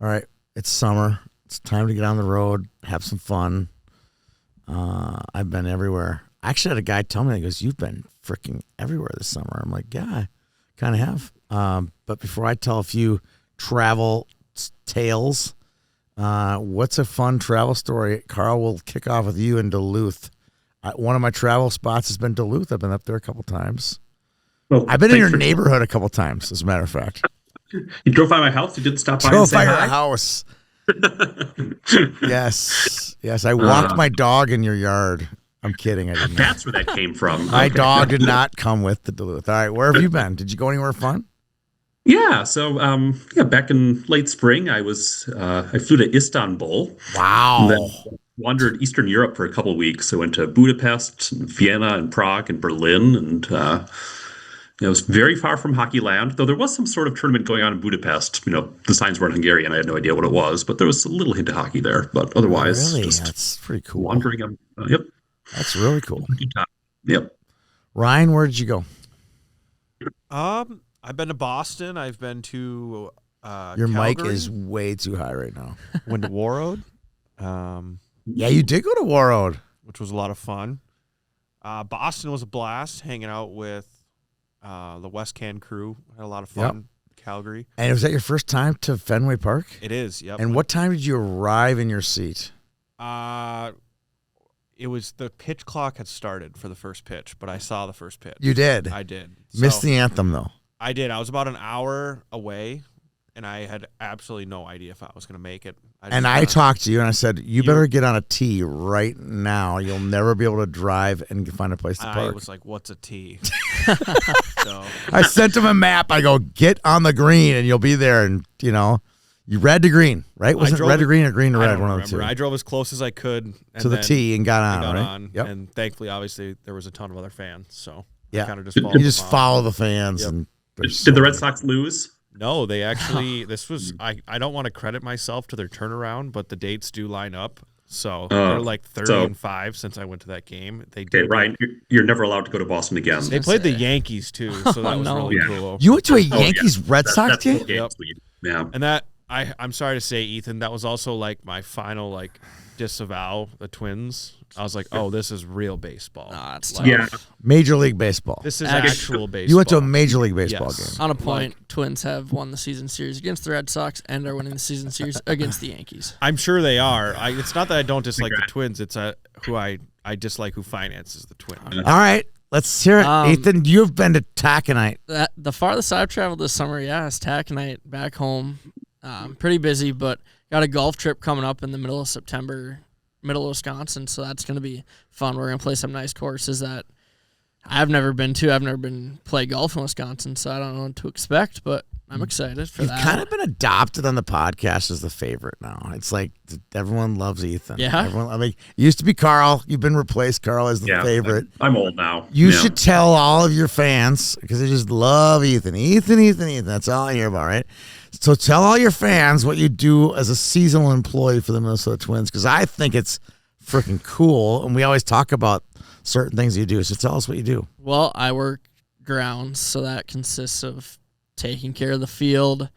All right, it's summer. It's time to get on the road, have some fun. I've been everywhere. I actually had a guy tell me, he goes, "You've been freaking everywhere this summer." I'm like, "Yeah, I kind of have." But before I tell a few travel tales, what's a fun travel story? Carl, will kick off with you in Duluth. One of my travel spots has been Duluth. I've been up there a couple times. Well, I've been in your neighborhood a couple times, as a matter of fact. You drove by my house. You didn't stop by and Drove say by your hi? house. Yes. I walked my dog in your yard. I'm kidding. I didn't. That's where that came from. My Okay. dog did not come with the Duluth. All right, where have you been? Did you go anywhere fun? Yeah. So, back in late spring, I flew to Istanbul. Wow. And then wandered Eastern Europe for a couple of weeks. I went to Budapest, and Vienna, and Prague, and Berlin, and it was very far from Hockey Land. Though there was some sort of tournament going on in Budapest. The signs were in Hungarian. I had no idea what it was, but there was a little hint of hockey there. But otherwise, Really? just That's pretty cool. wandering. Yep. That's really cool. Good time. Yep. Ryan, where did you go? I've been to Boston. I've been to Your mic Calgary. is way too high right now. Went to Warroad, Yeah, you did go to Warroad. which was a lot of fun. Boston was a blast, hanging out with the West Can crew. Had a lot of fun. Calgary. And was that your first time to Fenway Park? It is, yep. And what time did you arrive in your seat? It was the pitch clock had started for the first pitch, but I saw the first pitch. You did? I did. Missed So, the anthem, though. I did. I was about an hour away, and I had absolutely no idea if I was going to make it. I talked to you, and I said, you better get on a tee right now. You'll never be able to drive and find a place to park. I was like, what's a tee? So I sent him a map. I go, get on the green, and you'll be there. And, you red to green, right? Wasn't it red to green or green to I red? don't One remember. of the two. I drove as close as I could To the tee and got on, right? on, Yep. and thankfully, obviously, there was a ton of other fans, so Yeah. I kind of just You followed just them out. follow the fans. Yep. And Did the Red Sox lose? No, they actually. This was. I don't want to credit myself to their turnaround, but the dates do line up. So they're like 30-5 since I went to that game. They Okay, did. Ryan, you're never allowed to go to Boston again. They played the Yankees too, so that was really Yeah. cool. You went to a Oh, Yankees Red That- Sox that's the game? game, Yep. sweet. Yeah. And that I'm sorry to say, Ethan, that was also like my final disavow the Twins. I was like, oh, this is real baseball. Nah, it's Like, Yeah. Major League Baseball. This is Actually- actual baseball. You went to a Major League Baseball Yes. game. On a point, Twins have won the season series against the Red Sox and are winning the season series against the Yankees. I'm sure they are. It's not that I don't dislike the Twins. It's who I dislike who finances the Twins. All right, let's hear it. Ethan, you've been to Taconite. The farthest I've traveled this summer, is Taconite back home. Pretty busy, but got a golf trip coming up in the middle of September, middle of Wisconsin, so that's going to be fun. We're going to play some nice courses that I've never been to. I've never been play golf in Wisconsin, so I don't know what to expect, but I'm excited for You've that. kind of been adopted on the podcast as the favorite now. It's like everyone loves Ethan. Yeah? It used to be Carl. You've been replaced. Carl as the Yeah. favorite. I'm old now. You Yeah. should tell all of your fans, because they just love Ethan. Ethan. That's all I hear about, right? So tell all your fans what you do as a seasonal employee for the Minnesota Twins, because I think it's freaking cool, and we always talk about certain things you do. So tell us what you do. Well, I work grounds, so that consists of taking care of the field,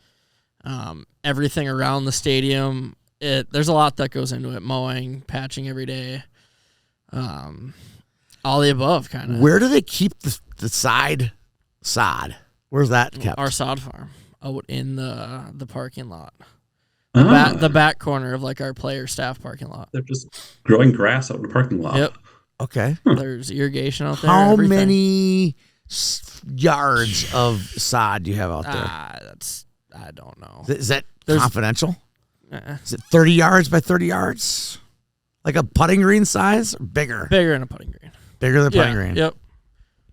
everything around the stadium. There's a lot that goes into it: mowing, patching every day, all the above, kind of. Where do they keep the sod? Where's that kept? Our sod farm out in the parking lot, Ah, the back corner of our player staff parking lot. they're just growing grass out in the parking lot. Yep, Okay. there's irrigation out there. How everything. many yards of sod do you have out there? I don't know. Is that there's- confidential? Is it 30 yards by 30 yards? Like a putting green size? Or bigger? Bigger than a putting green. Bigger than a putting green? Yep.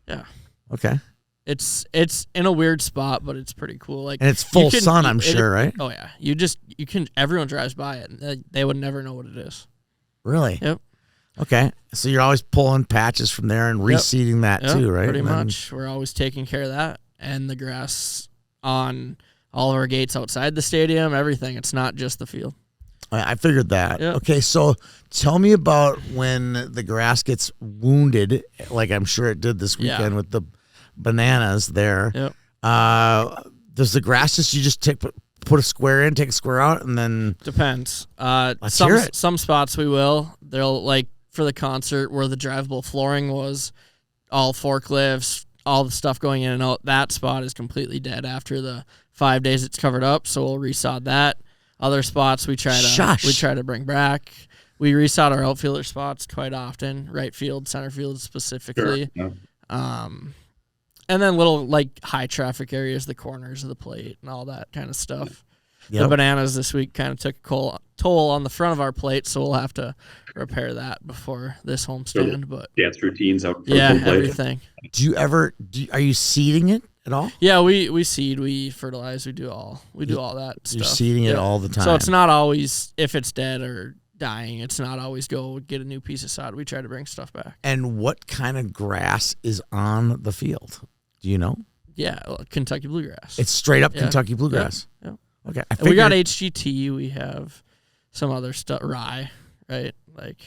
Yeah. Okay. It's in a weird spot, but it's pretty cool. And it's full sun, I'm sure, right? Oh yeah. Everyone drives by it and they would never know what it is. Really? Yep. Okay. So you're always pulling patches from there and reseeding that Yep, too, right? Pretty And then- much. We're always taking care of that. And the grass on all of our gates outside the stadium, everything. It's not just the field. I figured that. Yep. Okay, so tell me about when the grass gets wounded, like I'm sure it did this weekend with the bananas there. Yep. Does the grass you just put a square in, take a square out, and then Depends. Let's hear it. Some spots we will. They'll like for the concert where the drivable flooring was, all forklifts, all the stuff going in and out. That spot is completely dead after the 5 days it's covered up. So we'll resod that. Other spots we try to bring back. We resod our outfielder spots quite often, right field, center field specifically. Sure. Yeah. And then little like high traffic areas, the corners of the plate and all that kind of stuff. Yep. The bananas this week kind of took a toll on the front of our plate, so we'll have to repair that before this homestand. But dance routines out. Everything. Are you seeding it at all? Yeah, we seed, we fertilize, we do all that stuff. You're seeding it all the time. So it's not always if it's dead or dying. It's not always go get a new piece of sod. We try to bring stuff back. And what kind of grass is on the field? Do you know? Yeah, Kentucky bluegrass. It's straight up Kentucky bluegrass. Yeah. Okay. We got HGT. We have some other stuff. Rye, right? Like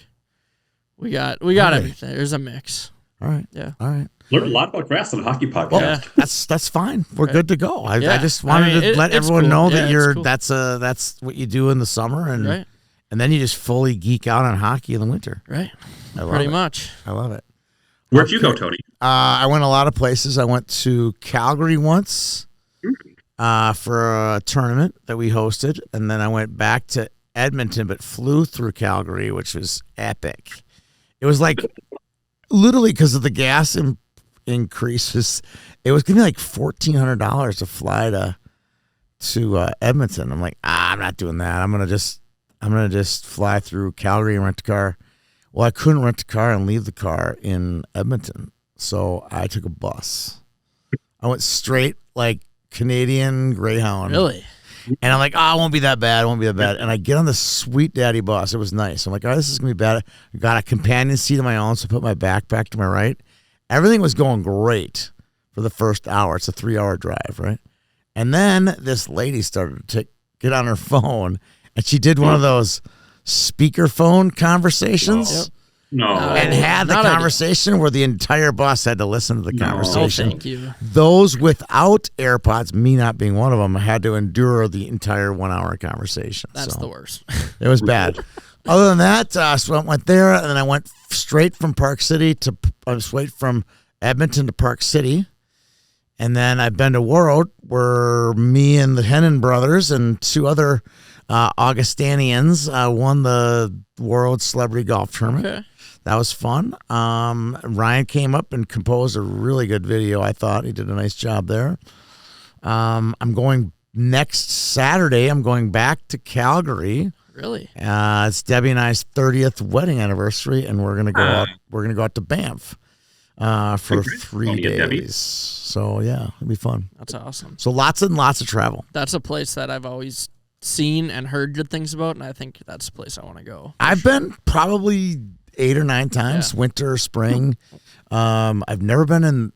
we got everything. There's a mix. All right. Yeah. All right. Learned a lot about grass on a hockey podcast. Well, that's fine. We're good to go. I just wanted to let everyone cool. know that cool. that's what you do in the summer, and then you just fully geek out on hockey in the winter. Right. Pretty much. I love it. Where'd you go, Tony? I went a lot of places. I went to Calgary once for a tournament that we hosted, and then I went back to Edmonton, but flew through Calgary, which was epic. It was like literally because of the gas increases. It was going to be like $1,400 to fly to Edmonton. I'm like, I'm not doing that. I'm gonna just fly through Calgary and rent a car. Well, I couldn't rent a car and leave the car in Edmonton, so I took a bus. I went straight like Canadian Greyhound. Really? And I'm like, it won't be that bad. It won't be that bad. And I get on the sweet daddy bus. It was nice. I'm like, all right, this is going to be bad. I got a companion seat of my own, so I put my backpack to my right. Everything was going great for the first hour. It's a 3-hour drive, right? And then this lady started to get on her phone, and she did one of those speakerphone conversations. Yep. No. And had the conversation where the entire bus had to listen to the conversation. Oh, thank you. Those without AirPods, me not being one of them, had to endure the entire 1-hour conversation. That's the worst. It was bad. Other than that, so I went there, and then I went straight from from Edmonton to Park City. And then I've been to World, where me and the Hennon brothers and 2 other Augustanians won the World Celebrity Golf Tournament. Okay. That was fun. Ryan came up and composed a really good video, I thought. He did a nice job there. I'm going next Saturday. I'm going back to Calgary. Really? It's Debbie and I's 30th wedding anniversary, and we're gonna go out. We're gonna go out to Banff for 3 days. Debbie. So yeah, it'll be fun. That's awesome. So lots and lots of travel. That's a place that I've always seen and heard good things about, and I think that's a place I want to go. I've been probably 8 or 9 times, winter, spring. I've never been in,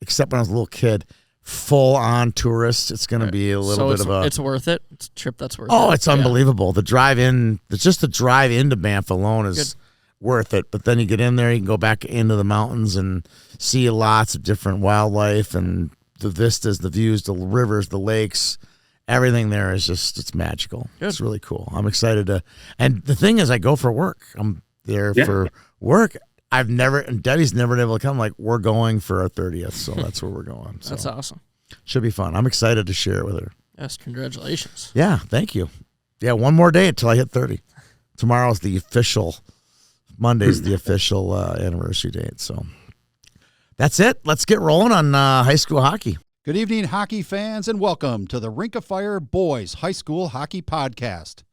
except when I was a little kid, full on tourist. It's going to be a little bit of a. It's worth it. It's a trip that's worth it. Oh, it's unbelievable. The drive in, just the drive into Banff alone is worth it. But then you get in there, you can go back into the mountains and see lots of different wildlife and the vistas, the views, the rivers, the lakes. Everything there is just, it's magical. Good. It's really cool. I'm excited to, and the thing is, I go for work. I'm there for work. And Debbie's never been able to come. Like, we're going for our 30th, so that's where we're going. So. That's awesome. Should be fun. I'm excited to share it with her. Yes, congratulations. Yeah, thank you. Yeah, one more day until I hit 30. Tomorrow's the official, Monday's the official anniversary date. So that's it. Let's get rolling on high school hockey. Good evening, hockey fans, and welcome to the Rink of Fire Boys High School Hockey Podcast.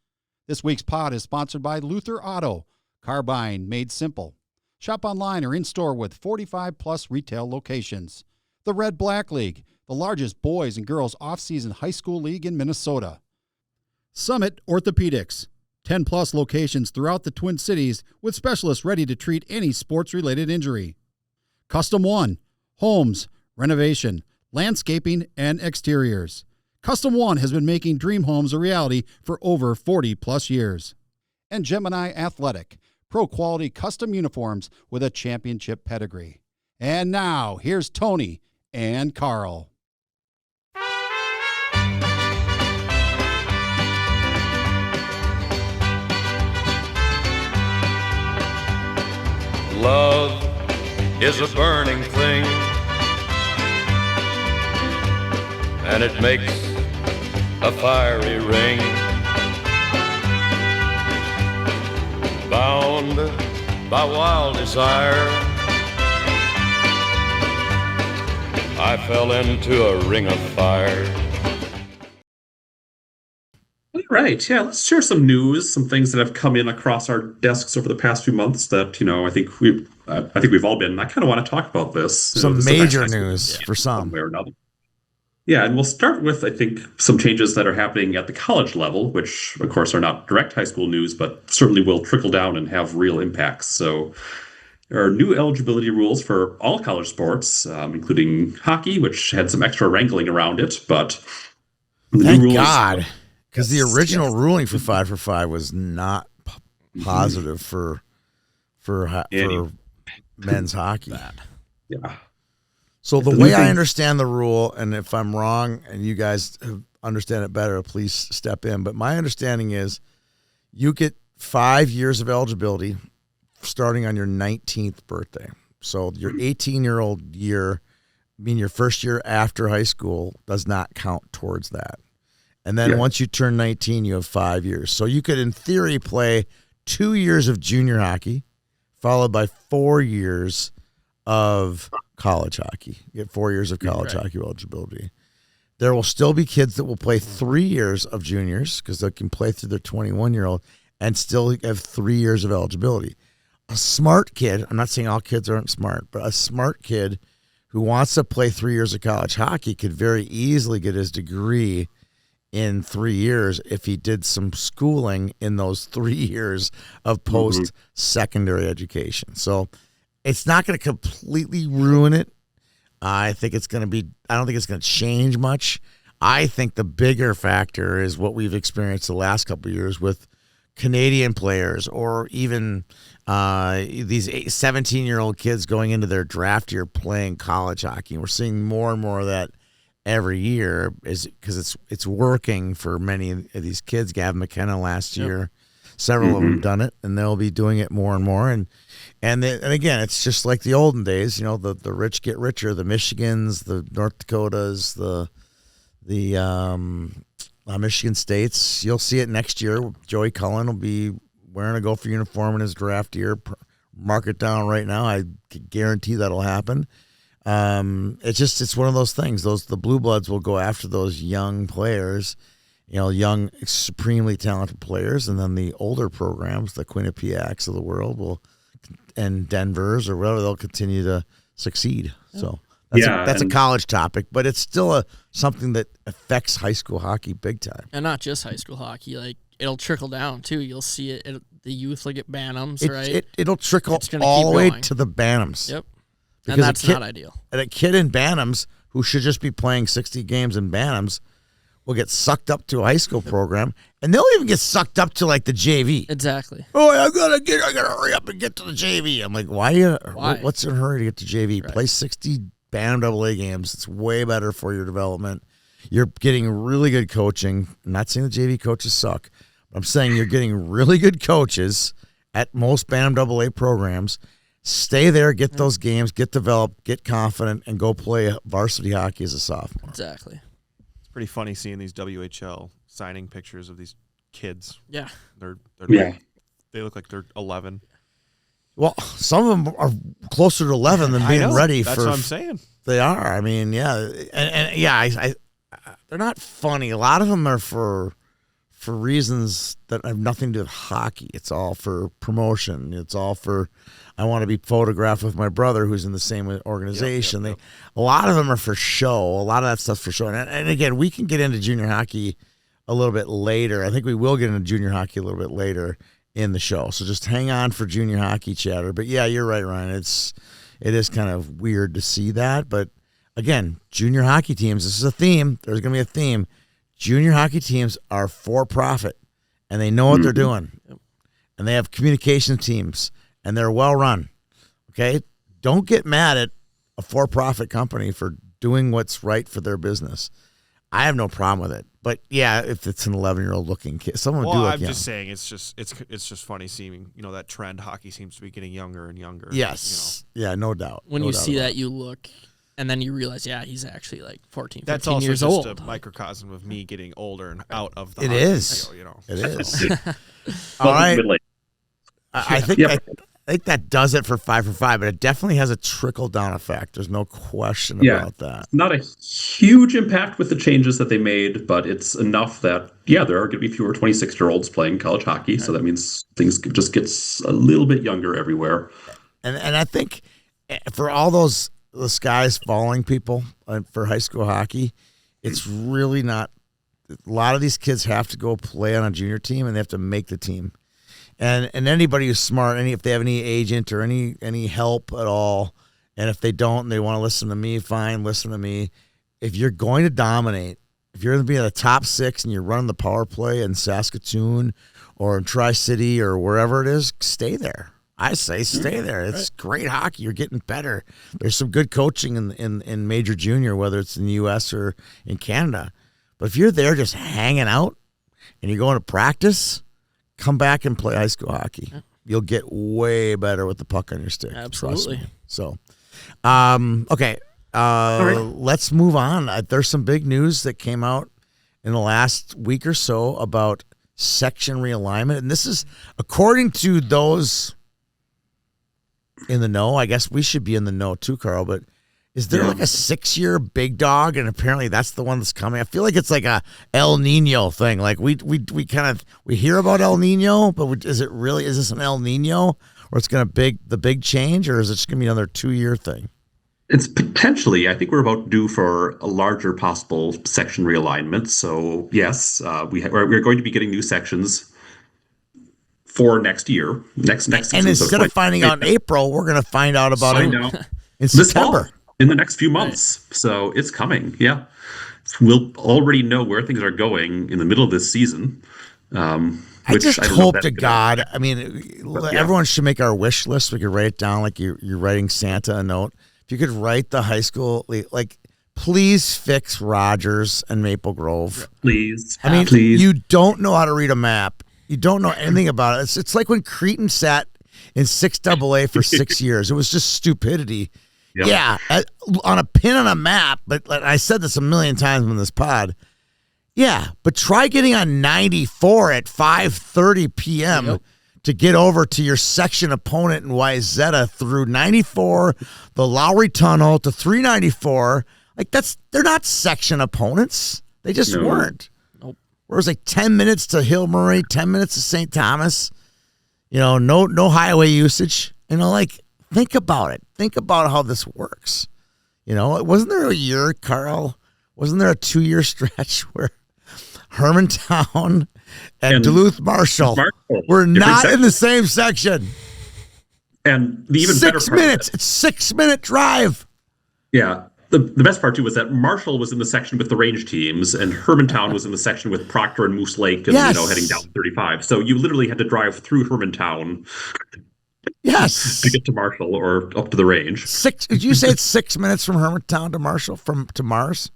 This week's pod is sponsored by Luther Auto, car buying made simple. Shop online or in-store with 45-plus retail locations. The Red Black League, the largest boys and girls off-season high school league in Minnesota. Summit Orthopedics, 10-plus locations throughout the Twin Cities with specialists ready to treat any sports-related injury. Custom One, homes, renovation, landscaping, and exteriors. Custom One has been making dream homes a reality for over 40-plus years. And Gemini Athletic, pro-quality custom uniforms with a championship pedigree. And now, here's Tony and Carl. is a burning thing, and it makes a fiery ring. Bound by wild desire, I fell into a ring of fire. All right, yeah, let's share some news, some things that have come in across our desks over the past few months that, I think we've all been. I kind of want to talk about this. Some This major affects high school news for one some. way or another. Yeah, and we'll start with, I think, some changes that are happening at the college level, which, of course, are not direct high school news, but certainly will trickle down and have real impacts. So there are new eligibility rules for all college sports, including hockey, which had some extra wrangling around it, but the Thank new rules, God, because the Yes, original yes. ruling for 5-for-5 was not positive for men's hockey. Yeah. So the The way new I thing- understand the rule, and if I'm wrong and you guys understand it better, please step in. But my understanding is you get 5 years of eligibility starting on your 19th birthday. So your 18-year-old year, your first year after high school, does not count towards that. And then once you turn 19, you have 5 years. So you could, in theory, play 2 years of junior hockey, followed by 4 years of college hockey. You get 4 years of college hockey eligibility. There will still be kids that will play 3 years of juniors because they can play through their 21-year-old and still have 3 years of eligibility. A smart kid, I'm not saying all kids aren't smart, but a smart kid who wants to play 3 years of college hockey could very easily get his degree in 3 years if he did some schooling in those 3 years of post-secondary education. So it's not going to completely ruin it. I don't think it's going to change much. I think the bigger factor is what we've experienced the last couple of years with Canadian players or even these 17-year-old kids going into their draft year playing college hockey. We're seeing more and more of that every year because it's working for many of these kids. Gavin McKenna last year, several of them done it, and they'll be doing it more and more. And again, it's just like the olden days. The rich get richer. The Michigans, the North Dakotas, the Michigan States. You'll see it next year. Joey Cullen will be wearing a Gopher uniform in his draft year. Mark it down right now. I guarantee that'll happen. It's one of those things. The Blue Bloods will go after those young players, young, supremely talented players, and then the older programs, the Quinnipiacs of the world and Denver's or whatever, they'll continue to succeed. So that's a college topic, but it's still something that affects high school hockey big time. And not just high school hockey, like it'll trickle down too. You'll see it. The youth will get Bantams, right? It'll trickle all the way to the Bantams. Yep. Because and that's not ideal. And a kid in Bantams who should just be playing 60 games in Bantams will get sucked up to a high school program, and they'll even get sucked up to like the JV. Exactly. Oh, I gotta hurry up and get to the JV. I'm like, why? What's in a hurry to get to JV? Right. Play 60 Bantam AA games. It's way better for your development. You're getting really good coaching. I'm not saying the JV coaches suck. But I'm saying you're getting really good coaches at most Bantam AA programs. Stay there, get those games, get developed, get confident, and go play varsity hockey as a sophomore. Exactly. It's pretty funny seeing these WHL signing pictures of these kids. Yeah. They're Yeah. they look like they're 11. Well, some of them are closer to 11 than being ready That's for. what I'm saying. They are. I mean, yeah, and yeah, I they're not funny. A lot of them are for reasons that have nothing to do with hockey. It's all for promotion. It's all for I want to be photographed with my brother who's in the same organization. Yep. A lot of them are for show. A lot of that stuff's for show. And again, we can get into junior hockey a little bit later. I think we will get into junior hockey a little bit later in the show. So just hang on for junior hockey chatter. But yeah, you're right, Ryan. It is kind of weird to see that. But again, junior hockey teams, this is a theme. There's going to be a theme. Junior hockey teams are for profit, and they know what they're doing. And they have communication teams, and they're well run. Okay? Don't get mad at a for-profit company for doing what's right for their business. I have no problem with it. But yeah, if it's an 11-year-old looking kid, someone would do look I'm young. just saying it's just funny seeing that trend. Hockey seems to be getting younger and younger. Yes. Yeah, no doubt. When No you doubt see about that, you look, and then you realize, yeah, he's actually like 14, 15 That's also years just old. a microcosm of me getting older and out of the It hockey is. field, It is. All Welcome to right. middle age. I think Yep. I think that does it for 5 for 5, but it definitely has a trickle down effect. There's no question about that. Not a huge impact with the changes that they made, but it's enough that, there are going to be fewer 26-year-olds playing college hockey. So that means things just gets a little bit younger everywhere. And I think for all those skies falling people for high school hockey, it's really not. A lot of these kids have to go play on a junior team, and they have to make the team. And anybody who's smart, if they have any agent or any help at all, and if they don't and they want to listen to me, fine, listen to me. If you're going to dominate, if you're going to be in the top 6 and you're running the power play in Saskatoon or in Tri-City or wherever it is, stay there. I say stay there. It's great hockey. You're getting better. There's some good coaching in major junior, whether it's in the U.S. or in Canada. But if you're there just hanging out and you're going to practice, come back and play high school hockey. You'll get way better with the puck on your stick. Absolutely. Trust me. So, okay. Let's move on. There's some big news that came out in the last week or so about section realignment. And this is according to those in the know. I guess we should be in the know too, Carl, but is there like a 6-year big dog, and apparently that's the one that's coming? I feel like it's like a El Nino thing. Like we hear about El Nino, but is this an El Nino, or it's going to the big change, or is it just going to be another 2-year thing? It's potentially. I think we're about due for a larger possible section realignment. So yes, we're going to be getting new sections for next year. Next season. And instead of finding out in April, we're going to find out about it in September. Fall, in the next few months. Right. So it's coming. Yeah. We'll already know where things are going in the middle of this season. I just hope to God. I mean, everyone should make our wish list. We could write it down like you're writing Santa a note. If you could write the high school, like, please fix Rogers and Maple Grove. Please. I mean, please. You don't know how to read a map. You don't know anything about it. It's like when Cretan sat in 6AA for 6 years. It was just stupidity. Yep. Yeah, on a pin on a map, but I said this a million times in this pod. Yeah, but try getting on 94 at 5:30 p.m. to get over to your section opponent in Wayzata through 94, the Lowry Tunnel to 394. Like they're not section opponents. They just weren't. Nope. Whereas like 10 minutes to Hill Murray, 10 minutes to St. Thomas. No highway usage. Think about it. Think about how this works. Wasn't there a year, Carl? Wasn't there a 2-year stretch where Hermantown and Duluth Marshall were not in the same section? And the even 6 minutes. It's 6-minute drive. Yeah. The best part, too, was that Marshall was in the section with the range teams, and Hermantown was in the section with Proctor and Moose Lake, and heading down 35. So you literally had to drive through Hermantown. Yes. To get to Marshall or up to the range. Did you say it's 6 minutes from Hermantown to Marshall to Mars?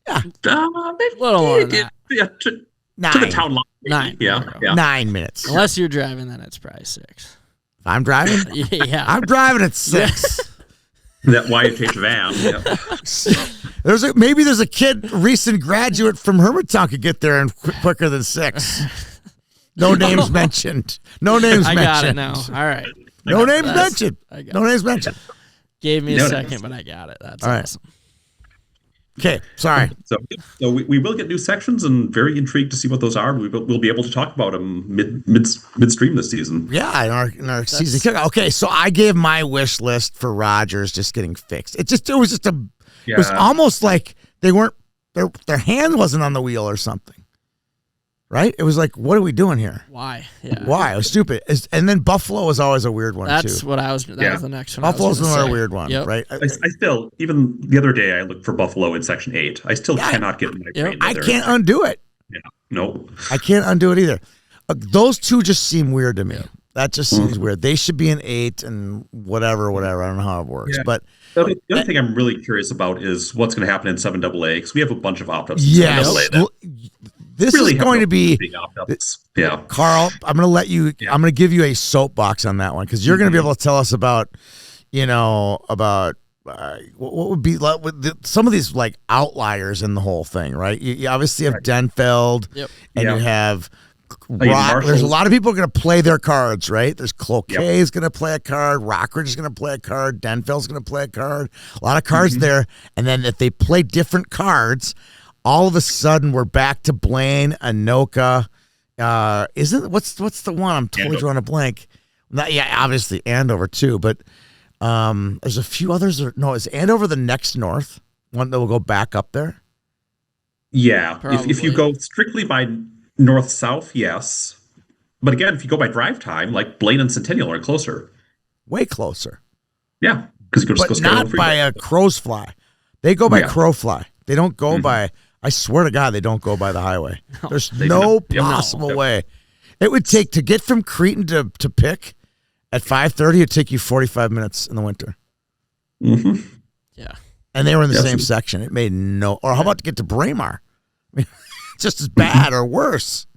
Yeah. Little more than that. Yeah, to the town line. 9. Yeah. 9 minutes. Unless you're driving, then it's probably 6. If I'm driving? Yeah. I'm driving at 6. That YHH van. Yeah. Maybe there's a kid, recent graduate from Hermantown could get there in quicker than 6. No names mentioned. No names mentioned. I got it now. All right. No names mentioned. No names mentioned. Gave me a second, but I got it. That's awesome. Okay, sorry. So we will get new sections, and very intrigued to see what those are. We'll be able to talk about them midstream this season. Yeah, in our season kickoff. Okay, so I gave my wish list for Rogers just getting fixed. It was almost like they weren't their hand wasn't on the wheel or something. Right? It was like, what are we doing here? Why? Yeah. Why? It was stupid. And then Buffalo was always a weird one, That's too. what I was. That was the next one. Buffalo's another weird one, right? I still, even the other day, I looked for Buffalo in Section 8. I still cannot get my brain. I can't undo it. Yeah. No. I can't undo it either. Those two just seem weird to me. That just seems weird. They should be an 8 and whatever. I don't know how it works. Yeah. But The other thing I'm really curious about is what's going to happen in 7AA, because we have a bunch of opt-outs in Yes. 7AA that This really is have going no to be big opt-outs. Yeah. Carl, I'm going to let you. Yeah. I'm going to give you a soapbox on that one because you're going to be able to tell us about, about what would be like with some of these like outliers in the whole thing, right? You obviously have Denfeld, and you have Rock. There's a lot of people going to play their cards, right? There's Cloquet is going to play a card, Rockridge is going to play a card, Denfeld's going to play a card. A lot of cards there, and then if they play different cards, all of a sudden we're back to Blaine, Anoka. Isn't what's the one? I'm totally drawing a blank. Obviously Andover too, but there's a few others. Is Andover the next north one that will go back up there? Yeah, if you go strictly by north-south, yes. But again, if you go by drive time, like Blaine and Centennial are closer. Way closer. Yeah, because you can just go straight not by a crow's fly. They go by crow fly. They don't go by. I swear to God, they don't go by the highway. There's no possible way. It would take to get from Cretin to Pick at 5:30. It'd take you 45 minutes in the winter. Yeah, and they were in the same section. It made no. Or how about to get to Braemar? I mean, just as bad or worse.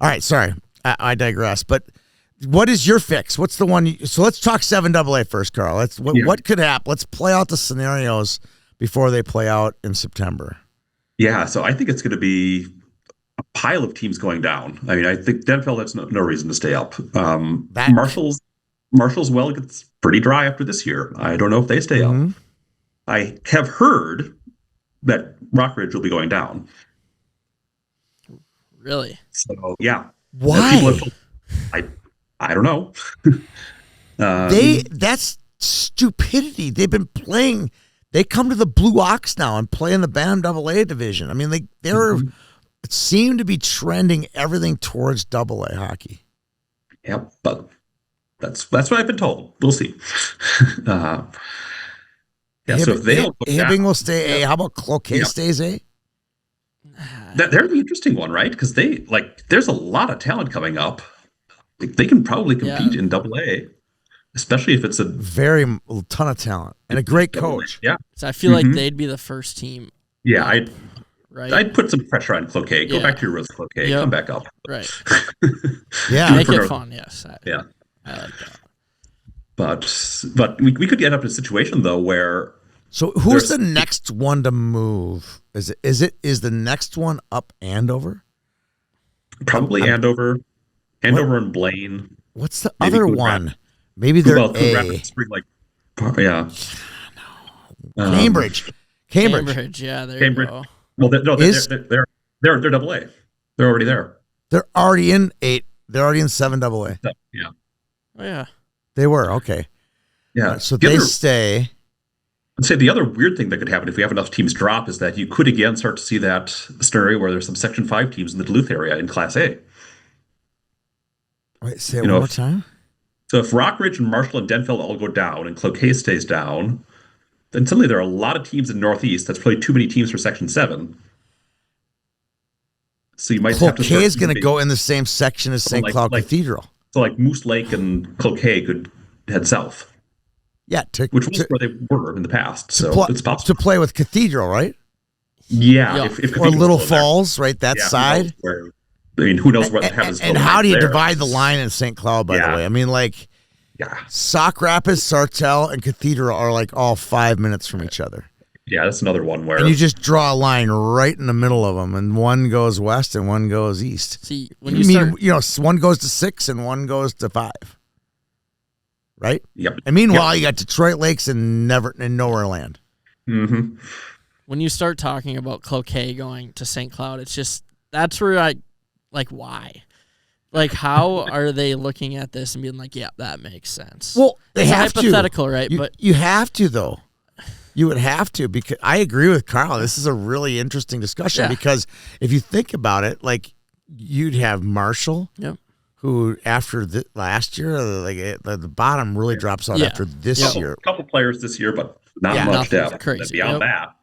All right, sorry, I digress. But what is your fix? What's the one? So let's talk 7AA first, Carl. What could happen? Let's play out the scenarios before they play out in September. Yeah, so I think it's going to be a pile of teams going down. I mean, I think Denfeld has no reason to stay up. Marshall's well gets pretty dry after this year. I don't know if they stay up. I have heard that Rockridge will be going down. Really? So yeah. Why? I don't know. That's stupidity. They've been playing. They come to the Blue Ox now and play in the BAM AA division. I mean, they're seem to be trending everything towards AA hockey. Yep, but that's what I've been told. We'll see. So if Hibbing will stay A. How about Cloquet stays A? They're the interesting one, right? Because there's a lot of talent coming up. They can probably compete in AA, especially if it's a ton of talent and a great coach. Yeah, so I feel like they'd be the first team. Yeah, I'd put some pressure on Cloquet. Go back to your Rose Cloquet. Come back up. Right. Make it fun. Yes. I like that. But we could end up in a situation though where. So who's the next one to move? Is the next one up Andover? Probably Andover and Blaine. What's the other one? Maybe they're A. Spring, yeah. No. Cambridge. Yeah, there you go. Well, they're AA. They're already there. They're already in 8. They're already in 7AA. Yeah. Oh yeah. They were okay. Yeah. So they stay. I'd say the other weird thing that could happen if we have enough teams drop is that you could again start to see that scenario where there's some Section 5 teams in the Duluth area in Class A. Wait, say it one more time. So if Rockridge and Marshall and Denfeld all go down and Cloquet stays down, then suddenly there are a lot of teams in Northeast. That's probably too many teams for Section 7. So you might have to. Cloquet is going to go in the same section as St. Cloud Cathedral. So like Moose Lake and Cloquet could head south. Yeah, which was where they were in the past. So it's possible to play with Cathedral, right? Yeah, if or Little Falls, right? That side. Who knows what happens? And how do you divide the line in St. Cloud? By the way, I mean, Sauk Rapids, Sartell, and Cathedral are like all 5 minutes from each other. Yeah, that's another one where you just draw a line right in the middle of them, and one goes west and one goes east. See, when one goes to 6 and one goes to 5. Right? Yep. And meanwhile, you got Detroit Lakes and Nowhere Land. Mm-hmm. When you start talking about Cloquet going to St. Cloud, it's just that's where why? Like, how are they looking at this and being like, yeah, that makes sense? Well, they have hypothetical, right? But you have to, though. You would have to, because I agree with Carl. This is a really interesting discussion because if you think about it, like you'd have Marshall. Yep. Who after last year, the bottom really drops out after this year. A couple players this year, but not much depth. Crazy. Beyond that,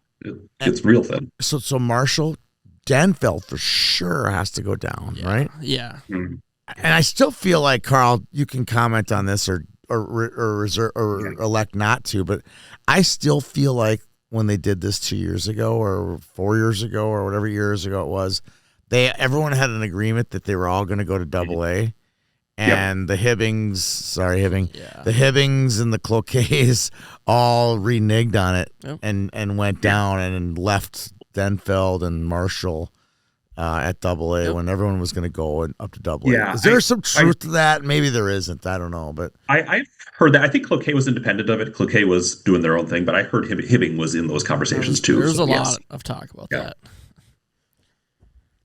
it's real thin. So Marshall, Denfeld for sure has to go down, right? Yeah. Mm-hmm. And I still feel like, Carl, you can comment on this, or reserve or elect not to. But I still feel like when they did this 2 years ago or 4 years ago or whatever years ago it was, everyone had an agreement that they were all going to go to AA. And the Hibbings and the Cloquets all reneged on it and went down and left Denfeld and Marshall at AA when everyone was going to go up to AA. Yeah, is there some truth to that? Maybe there isn't. I don't know. But I've heard that. I think Cloquet was independent of it. Cloquet was doing their own thing, but I heard Hibbing was in those conversations too. There's a lot of talk about that.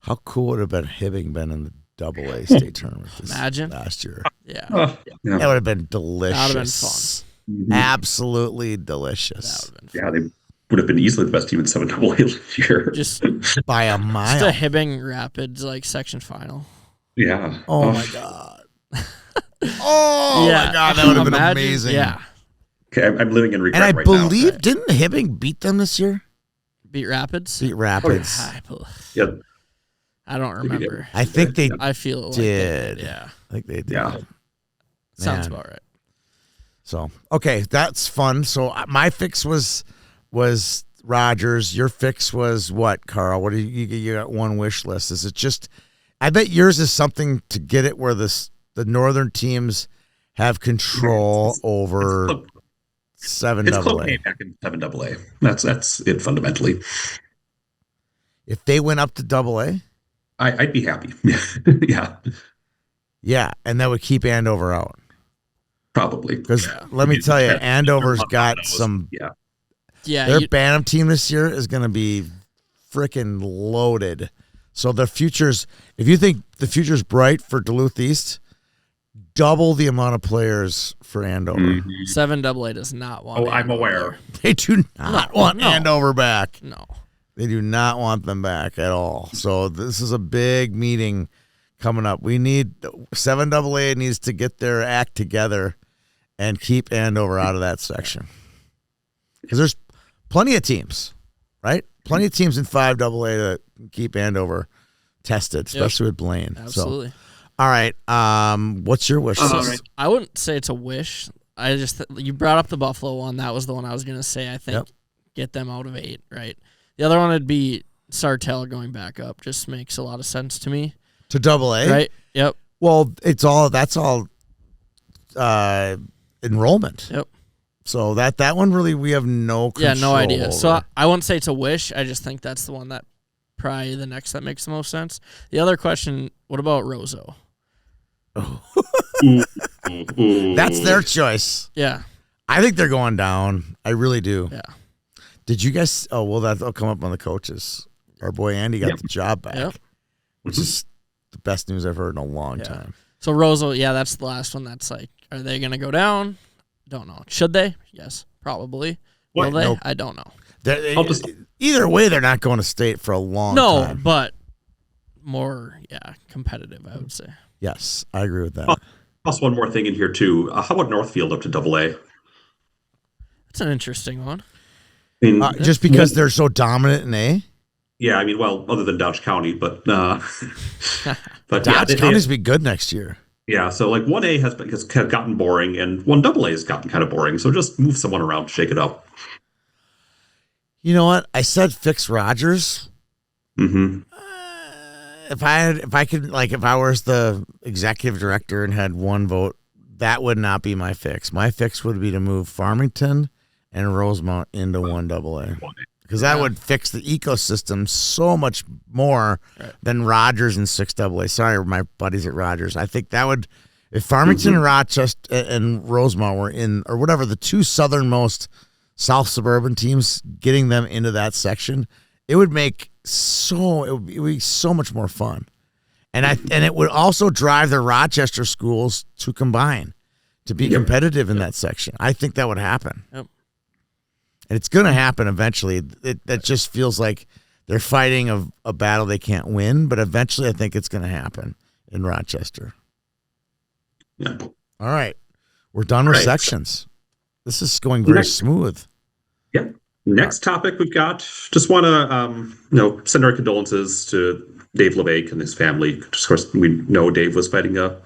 How cool would have been Hibbing been in the AA state tournament last year? Yeah. That would have been delicious. That would have been fun. Absolutely delicious. That would have been fun. Yeah, they would have been easily the best team in 7AA last year. Just by a mile. Just a Hibbing Rapids section final. Yeah. Oh my God. Oh my God, that would have been amazing. Yeah. Okay, I'm living in regret and right now. And I believe, didn't Hibbing beat them this year? Beat Rapids? Beat Rapids. Yeah. I don't remember. I think they I feel did. Yeah. I think they did. Yeah. Sounds about right. So, okay, that's fun. So my fix was Rogers. Your fix was what, Carl? What do you got? One wish list. Is it just, I bet yours is something to get it where the northern teams have control over 7AA. It's Cloquet back in 7AA. That's it fundamentally. If they went up to AA? I'd be happy. Yeah. Yeah, and that would keep Andover out. Probably. Because let me tell you, Andover's got some. Yeah. Their Bantam team this year is going to be freaking loaded. So the future's, if you think the future's bright for Duluth East, double the amount of players for Andover. 7AA does not want. Oh, I'm aware. They do not want Andover back. No. They do not want them back at all. So this is a big meeting coming up. 7AA needs to get their act together and keep Andover out of that section. Because there's plenty of teams, right? Plenty of teams in 5AA to keep Andover tested, especially with Blaine. Absolutely. So, all right. What's your wish list? Right. I wouldn't say it's a wish. I just you brought up the Buffalo one. That was the one I was going to say. I think get them out of 8, right? The other one would be Sartell going back up. Just makes a lot of sense to me. To AA? Right. Yep. Well, that's all enrollment. Yep. So that one really we have no control. Yeah, no idea. Over. So I wouldn't say it's a wish. I just think that's the one that probably the next that makes the most sense. The other question, what about Roseau? That's their choice. Yeah. I think they're going down. I really do. Yeah. Did you guys? Oh, well, that'll come up on the coaches. Our boy Andy got the job back, which is the best news I've heard in a long time. So Roseau, that's the last one. That's are they going to go down? Don't know. Should they? Yes, probably. Will they? Nope. I don't know. Either way, they're not going to state for a long time. No, but more, competitive, I would say. Yes, I agree with that. Also, one more thing in here, too. How about Northfield up to AA? That's an interesting one. I mean, just because they're so dominant in A? Yeah, I mean, well, other than Dodge County, but Dodge County's be good next year. Yeah, so 1A has gotten boring, and 1AA has gotten kind of boring. So just move someone around, shake it up. You know what? I said fix Rogers. Mm-hmm. If I was the executive director and had one vote, that would not be my fix. My fix would be to move Farmington and Rosemount into 1AA. Because that would fix the ecosystem so much more than Rogers and 6AA. Sorry, my buddies at Rogers. I think that would, if Farmington and Rochester and Rosemount were in, or whatever, the two southernmost South suburban teams, getting them into that section, it would be so much more fun. And it would also drive the Rochester schools to combine, to be competitive in that section. I think that would happen. Yep. And it's going to happen eventually. That just feels like they're fighting a battle they can't win, but eventually I think it's going to happen in Rochester. Yeah. All right. We're done with sections. This is going very smooth. Yeah. Next topic we've got, just want to send our condolences to Dave LeBake and his family. Of course, we know Dave was fighting a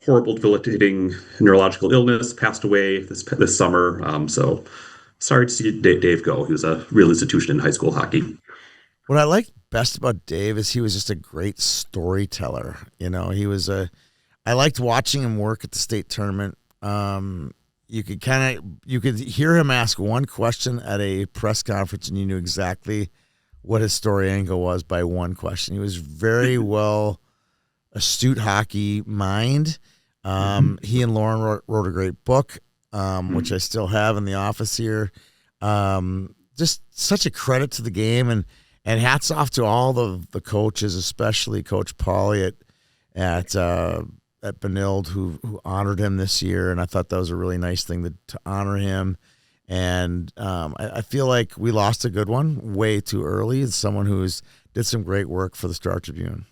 horrible, debilitating neurological illness, passed away this summer. So sorry to see Dave go. He was a real institution in high school hockey. What I liked best about Dave is he was just a great storyteller. I liked watching him work at the state tournament. You could hear him ask one question at a press conference, and you knew exactly what his story angle was by one question. He was very well astute hockey mind. He and Lauren wrote a great book, which I still have in the office here. Just such a credit to the game, and hats off to all the coaches, especially Coach Pauly at Benilde, who honored him this year, and I thought that was a really nice thing to honor him. And I feel like we lost a good one way too early. It's someone who's did some great work for the Star Tribune.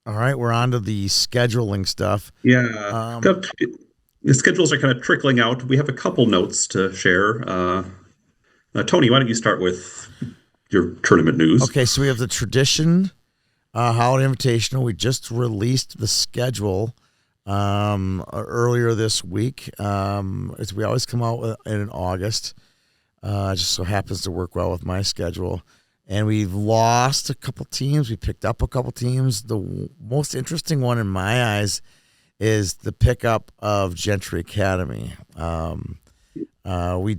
All right, we're on to the scheduling stuff. Yeah, the schedules are kind of trickling out. We have a couple notes to share. Tony, why don't you start with your tournament news? Okay, so we have the Tradition Holiday Invitational. We just released the schedule earlier this week. We always come out with in August. Just so happens to work well with my schedule. And we've lost a couple teams. We picked up a couple teams. The most interesting one in my eyes is the pickup of Gentry Academy. We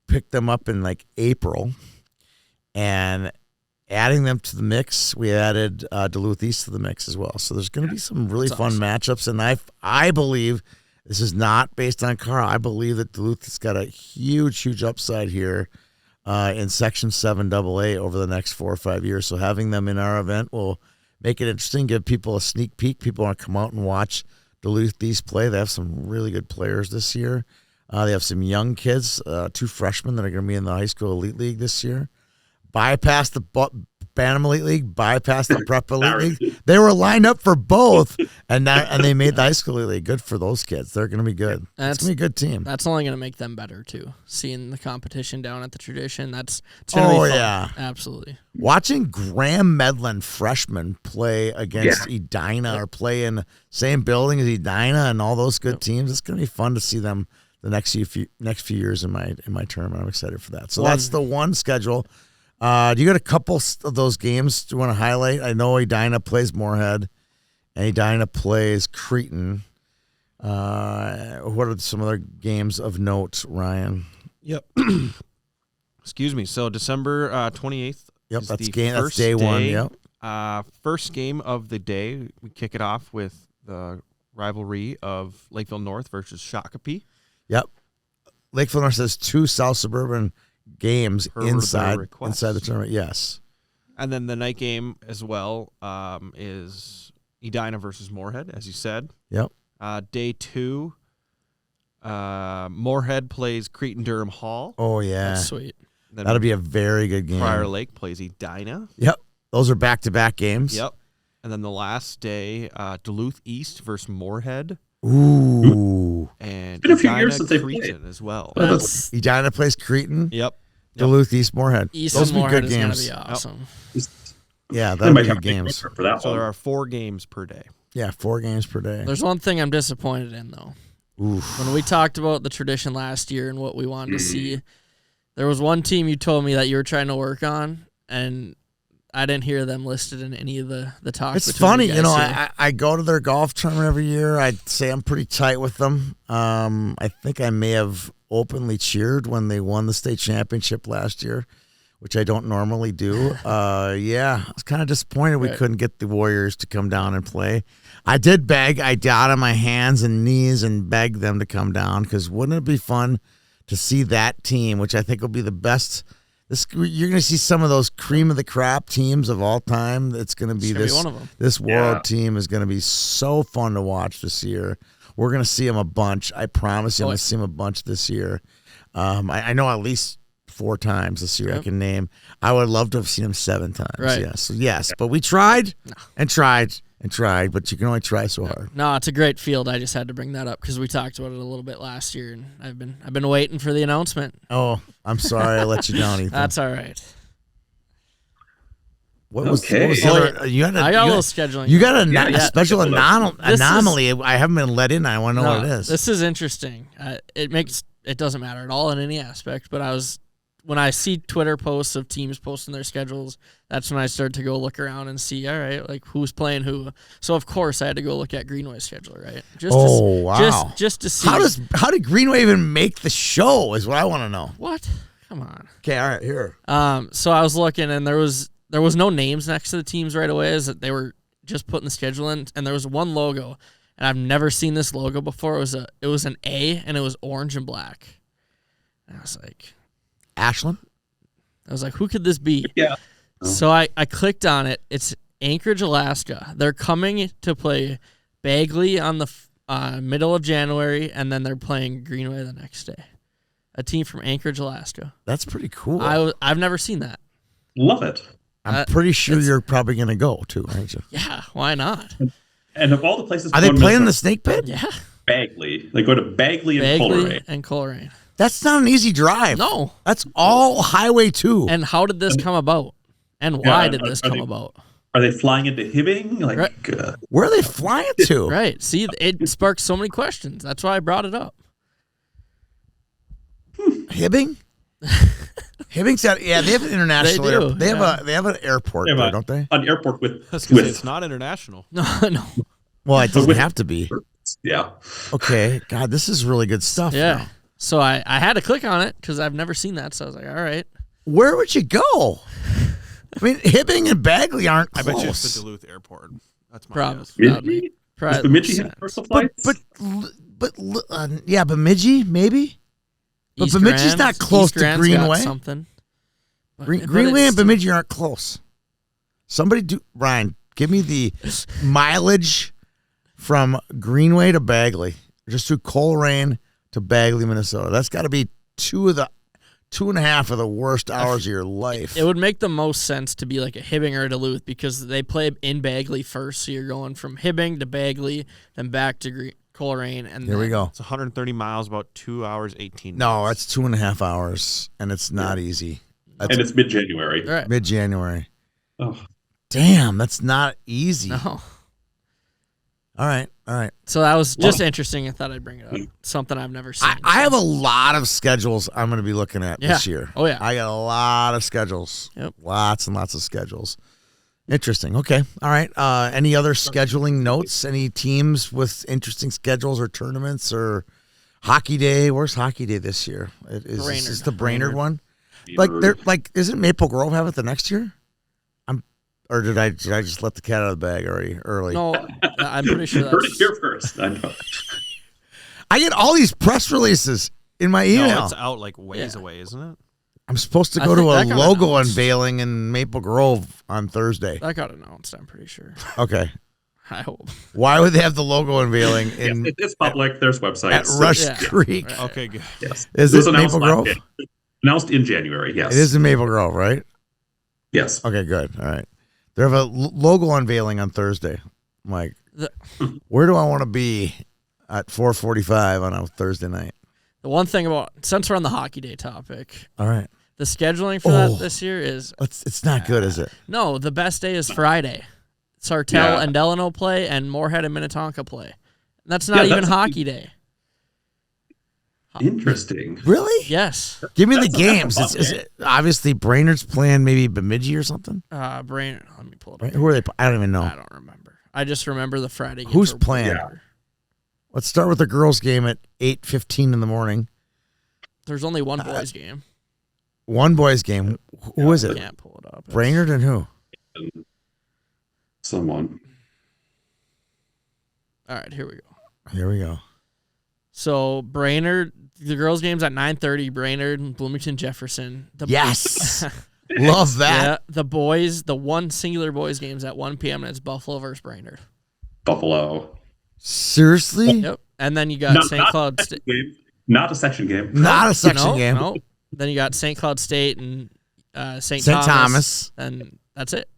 picked them up in like April, and adding them to the mix, we added Duluth East to the mix as well. So there's going to be some really fun matchups, and I believe this is not based on Carl. I believe that Duluth has got a huge upside here in Section 7AA over the next 4 or 5 years. So having them in our event will make it interesting, give people a sneak peek. People want to come out and watch Duluth East play. They have some really good players this year. They have some young kids, 2 freshmen that are going to be in the high school elite league this year. Bypass the Bantam Elite League, bypass the Prep Elite League. They were lined up for both, and they made the high school elite league. Good for those kids. They're going to be good. It's going to be a good team. That's only going to make them better too. Seeing the competition down at the Tradition, it's going to be fun. Yeah, absolutely. Watching Graham Medlin freshmen play against Edina or play in the same building as Edina and all those good teams, it's going to be fun to see them the next few years in my tournament. I'm excited for that. So that's the one schedule. Do you got a couple of those games you want to highlight? I know Edina plays Moorhead, and Edina plays Cretin. What are some other games of note, Ryan? Yep. Excuse me. So December 28th. Yep, that's day one. Yep. First game of the day. We kick it off with the rivalry of Lakeville North versus Shakopee. Yep. Lakeville North has 2 South Suburban games inside the tournament. Yes. And then the night game as well is Edina versus Moorhead, as you said. Yep. Day 2, Moorhead plays Cretin-Durham Hall. Oh, yeah. That's sweet. That'll be a very good game. Prior Lake plays Edina. Yep. Those are back-to-back games. Yep. And then the last day, Duluth East versus Moorhead. Ooh. And it's been a few years since they played as well. Edina plays Cretin. Yep. Duluth East Moorhead. Those would be good games. Gonna be awesome. Yep. Yeah, that'll be good games. For that so one. there are 4 games per day. Yeah, 4 games per day. There's one thing I'm disappointed in, though. Oof. When we talked about the Tradition last year and what we wanted to see, there was one team you told me that you were trying to work on, and I didn't hear them listed in any of the talks. It's funny, I go to their golf tournament every year. I'd say I'm pretty tight with them. I think I may have openly cheered when they won the state championship last year, which I don't normally do. I was kind of disappointed we couldn't get the Warriors to come down and play. I did beg. I got on my hands and knees and begged them to come down, because wouldn't it be fun to see that team, which I think will be the best. You're going to see some of those cream of the crop teams of all time. It's going to be one of them. This world team is going to be so fun to watch this year. We're going to see them a bunch. I promise you, I'm going to see them a bunch this year. I know at least 4 times this year I can name. I would love to have seen them 7 times. Right. Yes. But we tried and tried and tried, but you can only try so hard. No, it's a great field. I just had to bring that up because we talked about it a little bit last year, and I've been waiting for the announcement. Oh, I'm sorry I let you down, Ethan. That's all right. What was Okay. the other? You had I got a little scheduling. You got a Yeah, special this is- anomaly. I haven't been let in. I want to know No, what it is. This is interesting. It doesn't matter at all in any aspect. But when I see Twitter posts of teams posting their schedules, that's when I start to go look around and see, all right, like who's playing who. So of course I had to go look at Greenway's schedule, right? Wow. Just to see How did Greenway even make the show? Is what I want to know. what. Come on. Okay, all right, here. So I was looking, and there was no names next to the teams right away, as they were just putting the schedule in, and there was one logo, and I've never seen this logo before. It was an A, and it was orange and black. And I was like, Ashland. who could this be? Yeah. So I clicked on it. It's Anchorage, Alaska. They're coming to play Bagley on the middle of January, and then they're playing Greenway the next day. A team from Anchorage, Alaska. That's pretty cool. I've never seen that. Love it. I'm pretty sure you're probably going to go too, aren't you? Yeah, why not? And of all the places, Are they playing the Snake Pit? Yeah. Bagley? They go to Bagley and Coleraine. and Coleraine. That's not an easy drive. No. That's all Highway 2. And how did this come about? And why Yeah, did this come about? Are they flying into Hibbing? Like, Right. Where are they flying to? Right. See, it sparked so many questions. That's why I brought it up. Hibbing? Hibbing's got, yeah, they have an international They do, airport. They have an airport there, don't they? An airport with It's not international. No. Well, it doesn't have to be. yeah. Okay. God, this is really good stuff. Yeah. now. So I had to click on it because I've never seen that. So I was like, all right. Where would you go? I mean, Hibbing and Bagley aren't I close. bet you it's the Duluth airport. That's my Probably. guess. Bemidji? Does Bemidji have commercial flights? but yeah, Bemidji maybe. But East Bemidji's Grand- not close East to Grand's got Greenway. something. But Greenway it's and Bemidji aren't close. Somebody Ryan, give me the mileage from Greenway to Bagley, just through Coleraine to Bagley, Minnesota. That's got to be 2.5 of the worst hours of your life. It would make the most sense to be like a Hibbing or a Duluth because they play in Bagley first. So you're going from Hibbing to Bagley, then back to Coleraine. And Here we go. It's 130 miles, about 2 hours, 18 No, that's 2.5 hours, and it's not easy. That's And it's mid-January. All right. mid-January. Oh. Damn, that's not easy. No. All right. So that was just interesting. I thought I'd bring it up. Something I've never seen. I have a lot of schedules I'm going to be looking at this year. Oh, yeah. I got a lot of schedules. Yep. Lots and lots of schedules. Interesting. Okay. All right. Any other scheduling notes? Any teams with interesting schedules or tournaments or Hockey Day? Where's Hockey Day this year? Is this the Brainerd one? Isn't Maple Grove have it the next year? Or did I just let the cat out of the bag already early? No, I'm pretty sure Heard it that's here first. I know. I get all these press releases in my email. No, it's out like ways away, isn't it? I'm supposed to I go to think a that got logo announced. unveiling in Maple Grove on Thursday. that got announced. I'm pretty sure. Okay. I hope. Why would they have the logo unveiling in It's public. There's websites. at Rush Yeah. Creek? Right. Okay, good. Yes. Is was it announced Maple last Grove? day. Announced in January. Yes. It is in Maple Grove, right? Yes. Okay, good. All right. They have a logo unveiling on Thursday. I'm like, The- where do I want to be at 4:45 on a Thursday night? The one thing about, since we're on the Hockey Day topic, All right. the scheduling for Oh. that this year is It's not good, is it? no. The best day is Friday. Sartell Yeah. and Delano play, and Moorhead and Minnetonka play. And that's not Yeah, even that's- Hockey Day. Interesting. Really? Yes. Give me the That's a games. tough Is it obviously Brainerd's playing maybe Bemidji or something? Brainerd. Let me pull it up. Right? Who are they? I don't even know. I don't remember. I just remember the Friday game. Who's for playing? Brainerd. Let's start with the girls' game at 8:15 in the morning. There's only one boys game. One boys' game. Who is it? Can't pull it up. It's- Brainerd and who? Someone. All right, here we go. Here we go. So Brainerd, the girls' game's at 9:30. Brainerd and Bloomington Jefferson. The Yes. Love that. Yeah, the boys, the one singular boys game's at 1 p.m. and it's Buffalo versus Brainerd. Buffalo. Seriously? Yep. And then you got St. Cloud a State. section game. Not a section game. Not a section game. No. Then you got St. Cloud State and St. St. Thomas. Thomas. And that's it.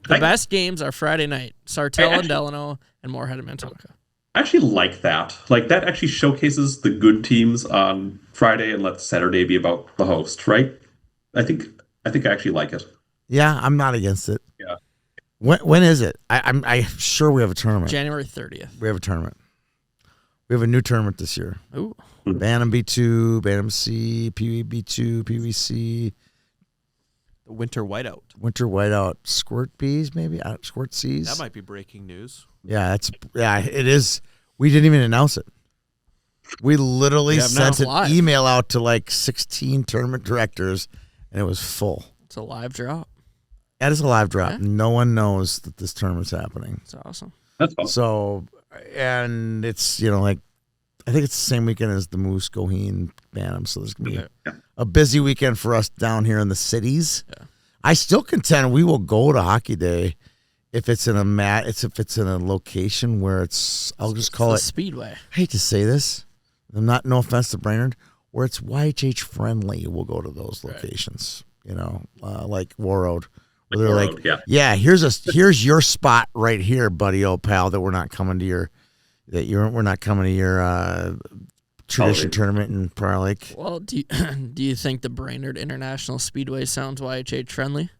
The best games are Friday night. Sartell and Delano and Moorhead and Minnetonka. I actually like that. Like that actually showcases the good teams on Friday and let Saturday be about the host, right? I think I actually like it. Yeah, I'm not against it. Yeah. When is it? I'm sure we have a tournament. January 30th. We have a tournament. We have a new tournament this year. Ooh. Bantam B2, Bantam C, PVB2, PVC, The winter whiteout. Winter Whiteout, Squirt Bs, maybe? Squirt Cs? That might be breaking news. Yeah, it is. We didn't even announce it. We literally sent an live. email out to like 16 tournament directors, and it was full. It's a live drop. That is a live drop. Yeah. No one knows that this tournament's happening. It's awesome. That's awesome. So, and it's, like, I think it's the same weekend as the Moose, Goheen, Bantam. So there's going to be a busy weekend for us down here in the cities. Yeah. I still contend we will go to Hockey Day if it's in a location where I'll just call it Speedway. I hate to say this. No offense to Brainerd, where it's YHH friendly, we'll go to those locations. Like War Road. Where they're War Road, yeah, here's your spot right here, buddy, old pal, that we're not coming to your tradition tournament in Prior Lake. Well, do you think the Brainerd International Speedway sounds YHH friendly?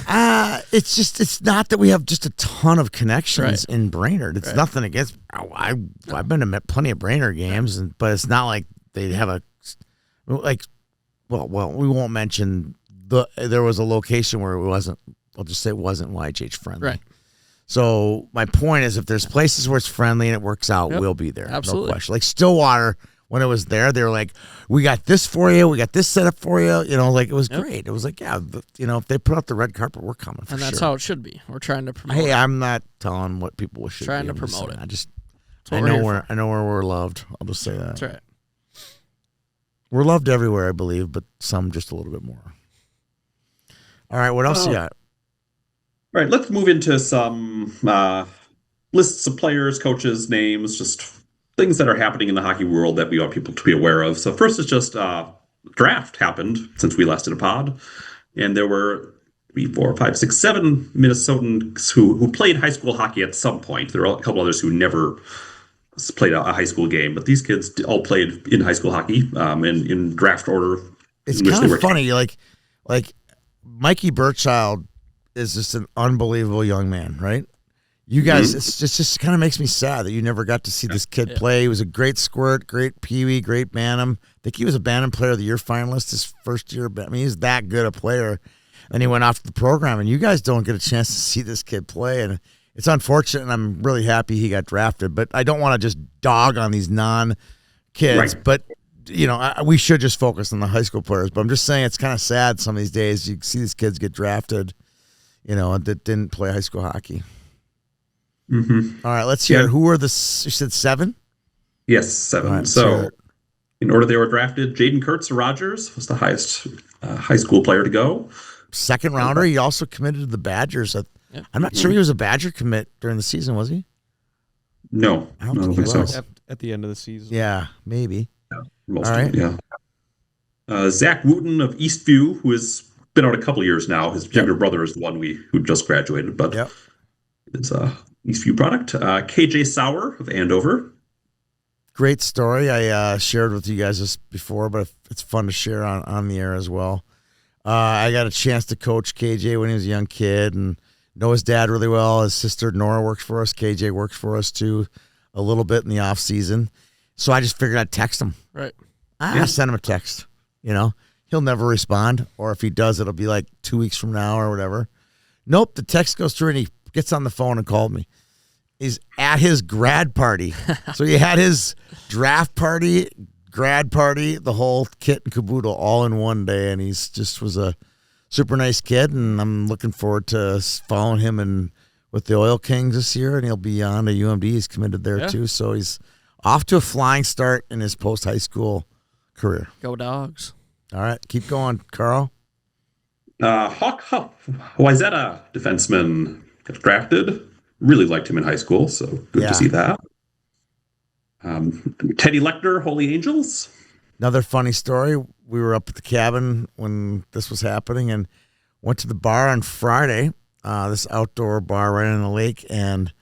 It's not that we have just a ton of connections in Brainerd. It's Right. nothing against. I've been to plenty of Brainerd games, but it's not like they have a like. Well, we won't mention there was a location where it wasn't. I'll just say it wasn't YHH friendly. Right. So my point is, if there's places where it's friendly and it works out, Yep. we'll be there. Absolutely. No question. Like Stillwater, when it was there, they were like, "We got this for you. We got this set up for you." It was Yep. great. It was like, if they put out the red carpet, we're coming for And that's sure. how it should be. We're trying to promote. Hey, it. I'm not telling what people should Trying be. to I'm just promote saying, it. I what we're here know where we're loved. I'll just say that. That's right. We're loved everywhere, I believe, but some just a little bit more. All right, what else you got? All right, let's move into some lists of players, coaches, names, just things that are happening in the hockey world that we want people to be aware of. So first is just draft happened since we last did a pod, and there were 3, 4, 5, 6, 7 Minnesotans who played high school hockey at some point. There are a couple others who never played a high school game, but these kids all played in high school hockey in draft order. It's kind of funny, like Mikey Burchild is just an unbelievable young man, right? You guys, it just kind of makes me sad that you never got to see this kid play. He was a great squirt, great peewee, great bantam. I think he was a Bantam Player of the Year finalist his first year. I mean, he's that good a player. And he went off to the program, and you guys don't get a chance to see this kid play. And it's unfortunate, and I'm really happy he got drafted. But I don't want to just dog on these non-kids. Right. But, we should just focus on the high school players. But I'm just saying it's kind of sad some of these days. You see these kids get drafted, that didn't play high school hockey. Mm-hmm. All right, let's hear. Who were you said 7? Yes, 7. Right, so in order they were drafted, Jaden Kurtz-Rogers was the highest high school player to go. Second rounder. He also committed to the Badgers. I'm not sure he was a Badger commit during the season, was he? No, I don't think he was. At the end of the season. Yeah, maybe. Most All of right. it, yeah. Zach Wooten of Eastview, who has been out a couple years now. His younger brother is the one who just graduated, but it's a Eastview product. KJ Sauer of Andover. Great story. I shared with you guys this before, but it's fun to share on the air as well. I got a chance to coach KJ when he was a young kid and know his dad really well. His sister Nora works for us. KJ works for us too a little bit in the off season. So I just figured I'd text him. Right. I send him a text. He'll never respond, or if he does, it'll be like 2 weeks from now or whatever. Nope, the text goes through and he gets on the phone and called me. He's at his grad party. So he had his draft party, grad party, the whole kit and caboodle all in one day, and he's just was a super nice kid, and I'm looking forward to following him with the Oil Kings this year, and he'll be on to UMD. He's committed there too, so he's off to a flying start in his post-high school career. Go Dogs. All right, keep going, Carl. Hawk Wayzata, defenseman, got drafted. Really liked him in high school, so good to see that. Teddy Lechner, Holy Angels. Another funny story. We were up at the cabin when this was happening and went to the bar on Friday, this outdoor bar right on the lake, and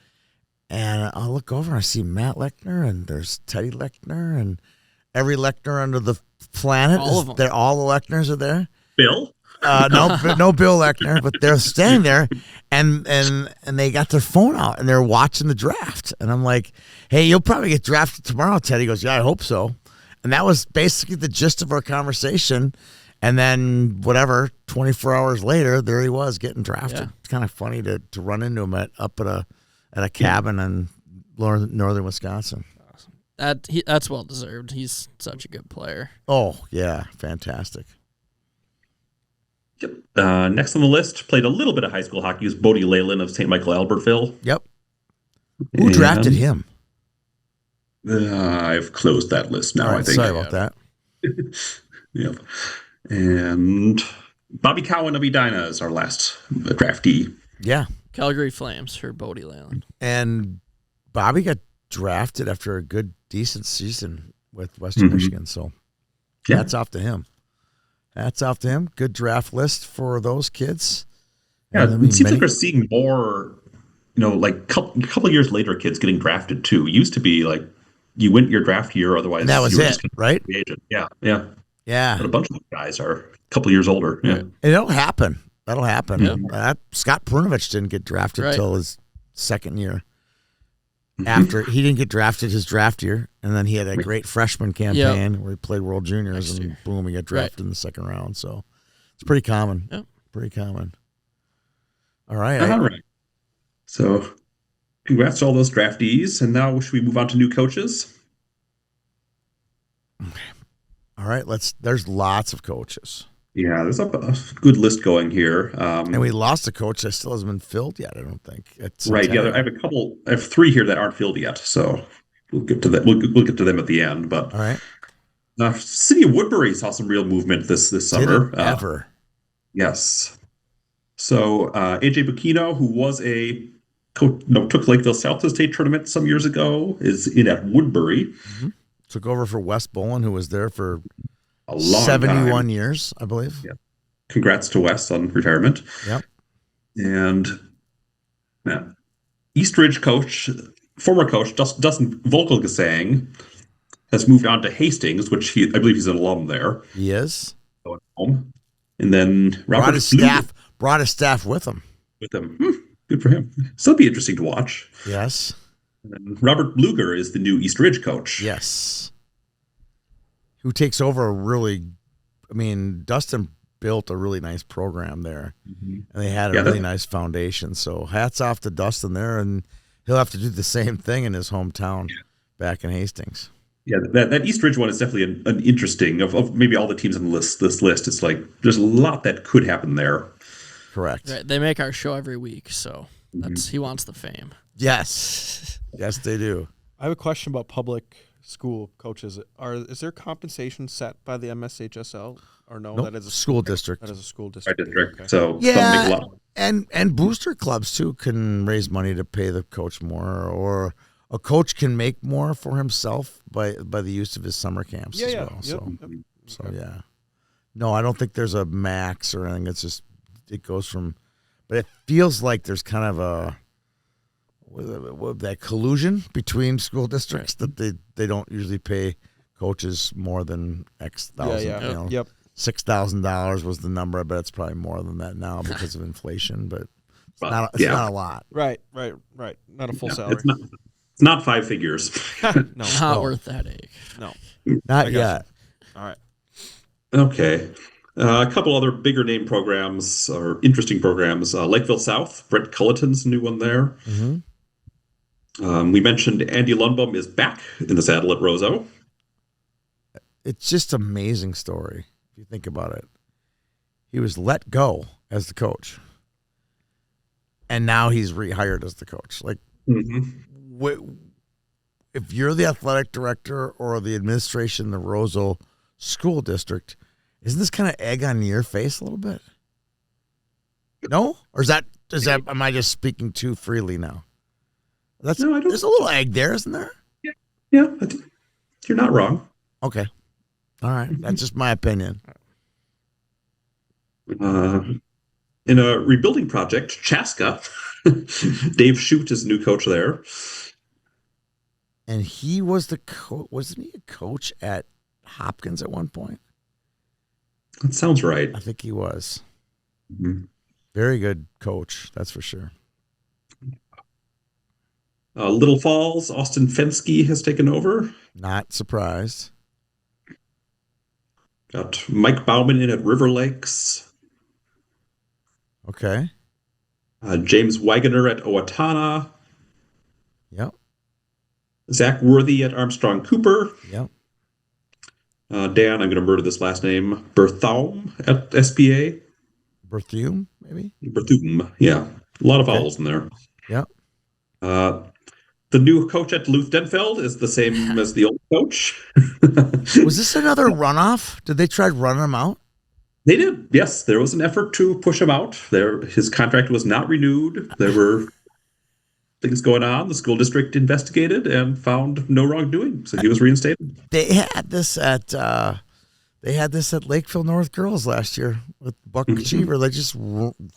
I look over and I see Matt Lechner, and there's Teddy Lechner, and every Lechner under the planet. All of them. All the Lechners are there. Bill. no Bill Eckner, but they're standing there, and they got their phone out and they're watching the draft, and I'm like, hey, you'll probably get drafted tomorrow, Ted. He goes, yeah, I hope so, and that was basically the gist of our conversation. And then 24 hours later, there he was getting drafted. Yeah. It's kind of funny to run into him up at a cabin in northern Wisconsin. That's well deserved. He's such a good player. Oh yeah, fantastic. Yep. Next on the list, played a little bit of high school hockey, was Bodie Leyland of St. Michael Albertville. Yep. Who drafted him? I've closed that list now, I think. Sorry about that. Yep. And Bobby Cowan of Edina is our last draftee. Yeah. Calgary Flames for Bodie Leyland. And Bobby got drafted after a good, decent season with Western Michigan. So hats off to him. Hats off to him. Good draft list for those kids. Yeah, it seems like we're seeing more, like couple of years later, kids getting drafted too. It used to be like you went your draft year, otherwise and that was you were it, just right? Agent. Yeah. Yeah. But a bunch of guys are a couple of years older. Yeah. And it'll happen. That'll happen. Yeah. Scott Prunovich didn't get drafted until his second year. Mm-hmm. After he didn't get drafted his draft year, and then he had a great freshman campaign where he played World Juniors, and boom, he got drafted in the second round. So it's pretty common. Yep. Pretty common. All right. All right. So congrats to all those draftees. And now should we move on to new coaches? All right. There's lots of coaches. Yeah, there's a good list going here. And we lost a coach that still hasn't been filled yet, I don't think. Right. Yeah, I have three here that aren't filled yet. So we'll get to that. We'll get to them at the end. But all right. City of Woodbury saw some real movement this summer. Ever. Yes. So AJ Bukino, who was a coach, took Lakeville South to the state tournament some years ago, is in at Woodbury. Mm-hmm. Took over for Wes Bolin, who was there for a long 71 time. years, I believe. Yeah. Congrats to Wes on retirement. Yep. And Eastridge coach, former coach Dustin Volkelgesang, has moved on to Hastings, which I believe he's an alum there. He is. Going home. And then brought his staff with him. Good for him. So it'll be interesting to watch. Yes. And then Robert Bluger is the new East Ridge coach. Yes. Who takes over Dustin built a really nice program there. Mm-hmm. And they had a really nice foundation. So hats off to Dustin there, and he'll have to do the same thing in his hometown back in Hastings. Yeah, that East Ridge one is definitely an interesting of maybe all the teams on this list. It's like there's a lot that could happen there. Correct. Right. They make our show every week, so he wants the fame. Yes. Yes, they do. I have a question about public school coaches. Is there compensation set by the MSHSL or no? Nope. That is a school district. That is a school district. Okay. So yeah, and booster clubs too can raise money to pay the coach more, or a coach can make more for himself by the use of his summer camps as well. Yep. So yeah. No, I don't think there's a max or anything. It's just it goes from, but it feels like there's kind of that collusion between school districts that they don't usually pay coaches more than X thousand. Yep. $6,000 was the number. I bet it's probably more than that now because of inflation, but it's not a lot. Right. Not a full salary. It's not five figures. No, not worth that ache. No, not yet. All right. Okay. A couple other bigger name programs or interesting programs. Lakeville South, Brent Culleton's new one there. Mm-hmm. We mentioned Andy Lundbaum is back in the saddle at Roseau. It's just an amazing story if you think about it. He was let go as the coach, and now he's rehired as the coach. Like, if you're the athletic director or the administration in the Roseau School District, isn't this kind of egg on your face a little bit? No? Or is that am I just speaking too freely now? There's a little egg there, isn't there? Yeah. You're not wrong. Okay. All right. That's just my opinion. In a rebuilding project, Chaska, Dave Shute is the new coach there. And he was wasn't he a coach at Hopkins at one point? That sounds right. I think he was. Mhm. Very good coach, that's for sure. Little Falls, Austin Fensky has taken over. Not surprised. Got Mike Bauman in at River Lakes. Okay. James Wagoner at Owatonna. Yep. Zach Worthy at Armstrong Cooper. Yep. Dan, I'm going to murder this last name, Berthaum at SPA. Berthume, maybe? Berthume, yeah. A lot of Okay. vowels in there. Yep. The new coach at Duluth Denfeld is the same as the old coach. Was this another runoff? Did they try running him out? They did, yes. There was an effort to push him out. His contract was not renewed. There were things going on. The school district investigated and found no wrongdoing, so he was reinstated. They had this at Lakeville North Girls last year with Buck Cheever. They just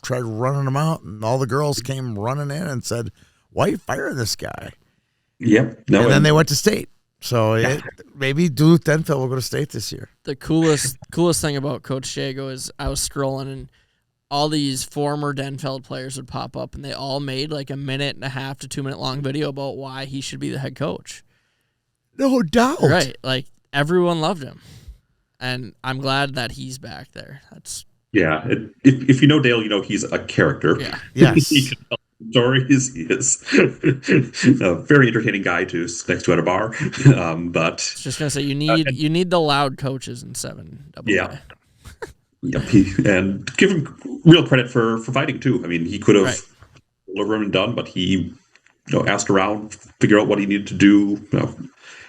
tried running him out, and all the girls came running in and said, "Why are you firing this guy?" Yep. No, and then they went to state. So maybe Duluth Denfeld will go to state this year. The coolest thing about Coach Jago is I was scrolling and all these former Denfeld players would pop up, and they all made like a 1.5 to 2 minute long video about why he should be the head coach. No doubt. Right. Like everyone loved him. And I'm glad that he's back there. That's If you know Dale, you know he's a character. Yeah. Yes. He can tell stories. He is a very entertaining guy to sit next to at a bar. But just gonna say you need the loud coaches in 7 AA. Yeah. Yep. And give him real credit for fighting too. I mean, he could have over him and done, but he asked around, figured out what he needed to do.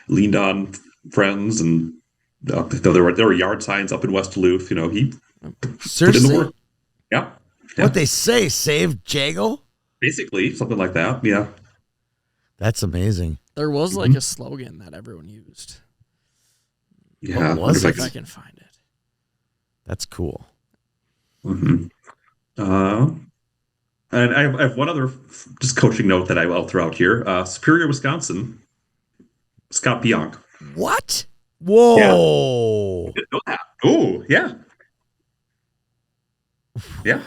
Leaned on friends, and there were yard signs up in West Duluth. He put in the work. Yeah. What they say, save Jago? Basically, something like that. Yeah. That's amazing. There was like a slogan that everyone used. Yeah. What was it? If I can find it. That's cool. Mm-hmm. And I have one other just coaching note that I'll throw out here. Superior, Wisconsin, Scott Pionk. What? Whoa. Yeah. Didn't know that. Oh, yeah. Yeah.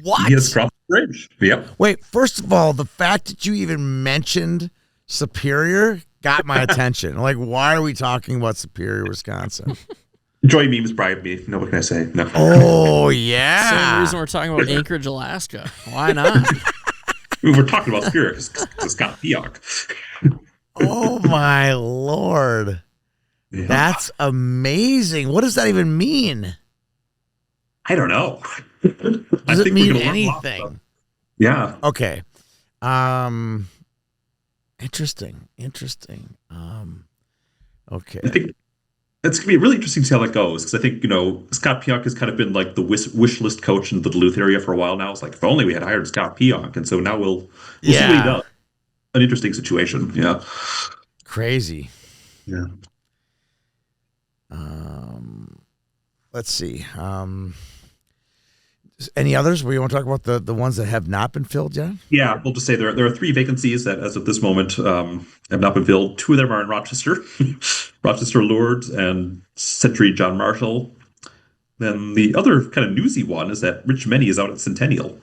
What? He has crossed the bridge. Yep. Wait, first of all, the fact that you even mentioned Superior got my attention. Like, why are we talking about Superior, Wisconsin? Joy memes bribe me. No, what can I say? No. Oh, yeah. Same reason we're talking about Anchorage, Alaska. Why not? We were talking about Superior because Scott Pionk. Oh, my Lord. Yeah. That's amazing. What does that even mean? I don't know. Does it mean anything? Yeah. Okay. Interesting. Okay. I think it's going to be really interesting to see how that goes, because I think, Scott Pionk has kind of been like the wish list coach in the Duluth area for a while now. It's like, if only we had hired Scott Pionk. And so now we'll see what he does. An interesting situation. Yeah. Crazy. Yeah. Let's see. Any others? We want to talk about the ones that have not been filled yet? Yeah, we'll just say there are 3 vacancies that, as of this moment, have not been filled. 2 of them are in Rochester, Rochester Lourdes and Century John Marshall. Then the other kind of newsy one is that Rich Menny is out at Centennial.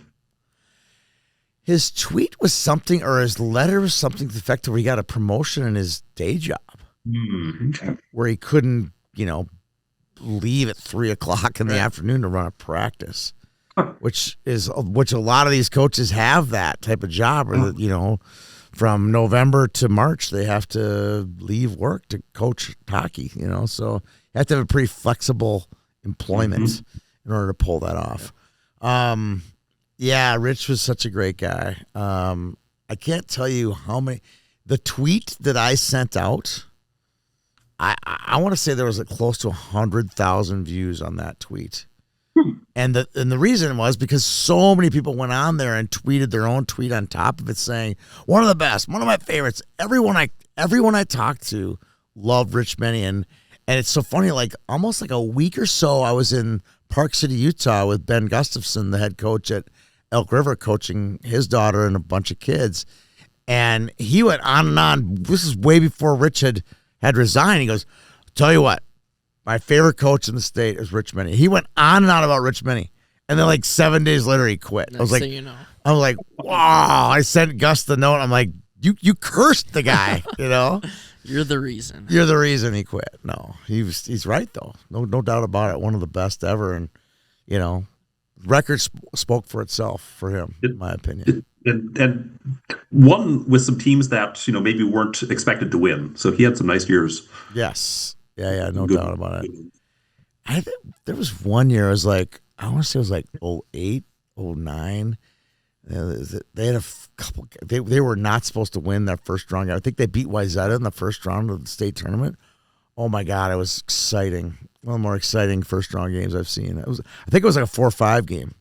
His tweet was something, or his letter was something to the effect where he got a promotion in his day job, Okay. where he couldn't, leave at 3:00 in the afternoon to run a practice. Which a lot of these coaches have that type of job, or from November to March they have to leave work to coach hockey. So you have to have a pretty flexible employment in order to pull that off. Yeah, Rich was such a great guy. I can't tell you how many. The tweet that I sent out, I want to say there was close to 100,000 views on that tweet. And the reason was because so many people went on there and tweeted their own tweet on top of it saying, one of the best, one of my favorites. Everyone I talked to loved Rich Menny. And it's so funny, almost like a week or so, I was in Park City, Utah with Ben Gustafson, the head coach at Elk River, coaching his daughter and a bunch of kids. And he went on and on. This is way before Rich had resigned. He goes, tell you what, my favorite coach in the state is Rich Menny. He went on and on about Rich Menny. And then like 7 days later, he quit. Next I was like, thing you know. wow. I sent Gus the note. I'm like, you cursed the guy, you know? You're the reason. You're the reason he quit. No, he's right though. No doubt about it. One of the best ever, and you know, record spoke for itself for him, in my opinion. And won with some teams that maybe weren't expected to win. So he had some nice years. Yes, yeah, no doubt about it. I think there was one year. I was like, I want to say it was like 08, 09. They had a couple. They were not supposed to win that first round. I think they beat Wayzata in the first round of the state tournament. Oh my God, it was exciting. One of the more exciting first round games I've seen. I think it was like a 4-5 game,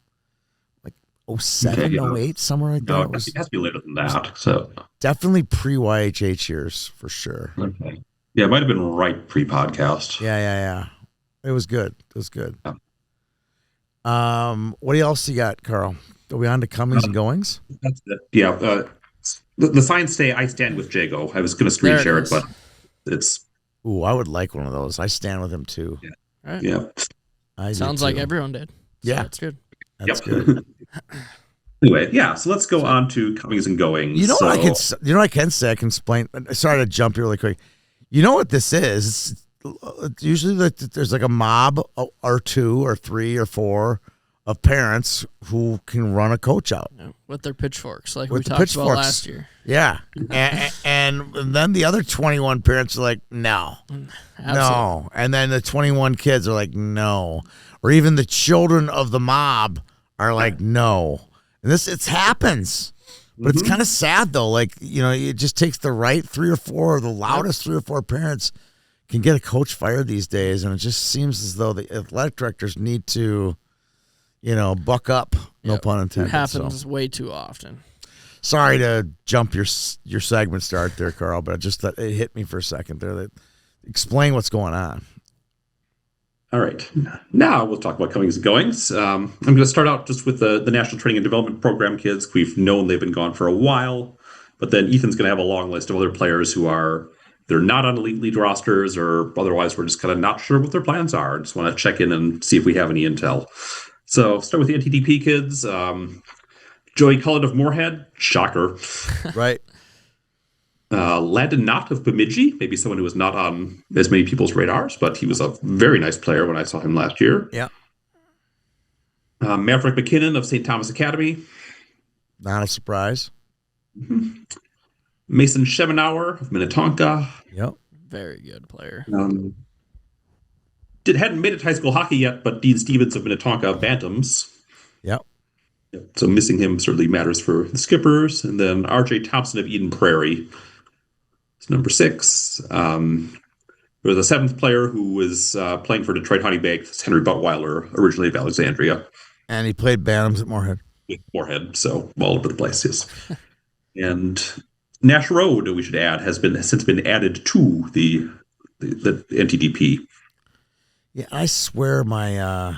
like 07, 08, somewhere like that. No, it has to be later than that. So definitely pre-YHH years for sure. Okay. Yeah, it might have been right pre-podcast. Yeah. It was good. Yeah. What else you got, Carl? Are we on to comings and goings? That's it. Yeah. The signs say I stand with Jago. I was going to screen share it, but it's. Ooh, I would like one of those. I stand with him too. Yeah. All right. Yeah. Sounds like everyone did. So Yeah. that's good. That's good. Anyway, yeah. So let's go on to comings and goings. You know what I can say? I can explain. Sorry to jump here really quick. You know what this is? It's usually there's like a mob or 2 or 3 or 4 of parents who can run a coach out with their pitchforks, like with we the talked pitchforks. about last year. Yeah, and then the other 21 parents are like, no, no, and then the 21 kids are like, no, or even the children of the mob are like, no, and it happens. But it's kind of sad though. Like, it just takes the right 3 or 4, the loudest 3 or 4 parents can get a coach fired these days, and it just seems as though the athletic directors need to, buck up. No pun intended. It happens way too often. Sorry to jump your segment start there, Carl, but it hit me for a second there. Explain what's going on. All right. Now we'll talk about comings and goings. I'm going to start out just with the National Training and Development Program kids. We've known they've been gone for a while, but then Ethan's going to have a long list of other players who they're not on elite league rosters, or otherwise we're just kind of not sure what their plans are. Just want to check in and see if we have any intel. So start with the NTDP kids. Joey Cullen of Moorhead, shocker. Right. Landon Knott of Bemidji, maybe someone who was not on as many people's radars, but he was a very nice player when I saw him last year. Yeah. Maverick McKinnon of St. Thomas Academy. Not a surprise. Mm-hmm. Mason Schemenauer of Minnetonka. Yep. Very good player. Hadn't made it to high school hockey yet, but Dean Stevens of Minnetonka Bantams. Yep. So missing him certainly matters for the Skippers. And then R.J. Thompson of Eden Prairie. It's number 6. There was a 7th player who was playing for Detroit Honey Bag. It's Henry Buttweiler, originally of Alexandria. And he played Bantams at Moorhead. Moorhead, so all over the place, yes. And Nash Road, we should add, has since been added to the NTDP. Yeah, I swear my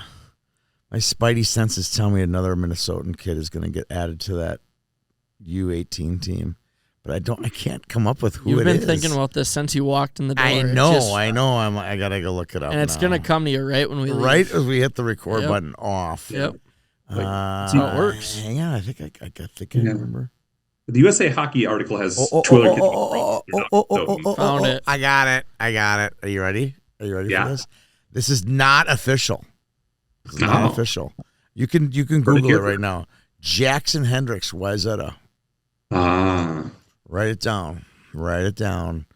spidey senses tell me another Minnesotan kid is going to get added to that U18 team, but I can't come up with who it is. You've been thinking about this since you walked in the door. I know. I gotta go look it up. And it's going to come to you right when we leave. Right as we hit the record button off. Yep. That's how it works. Hang on, I think I remember. The USA Hockey article has 2 other kids. Found it. I got it. Are you ready? For this? This is not official. This is not official. You can Google it right now. Jackson Hendricks, Wayzata. Write it down.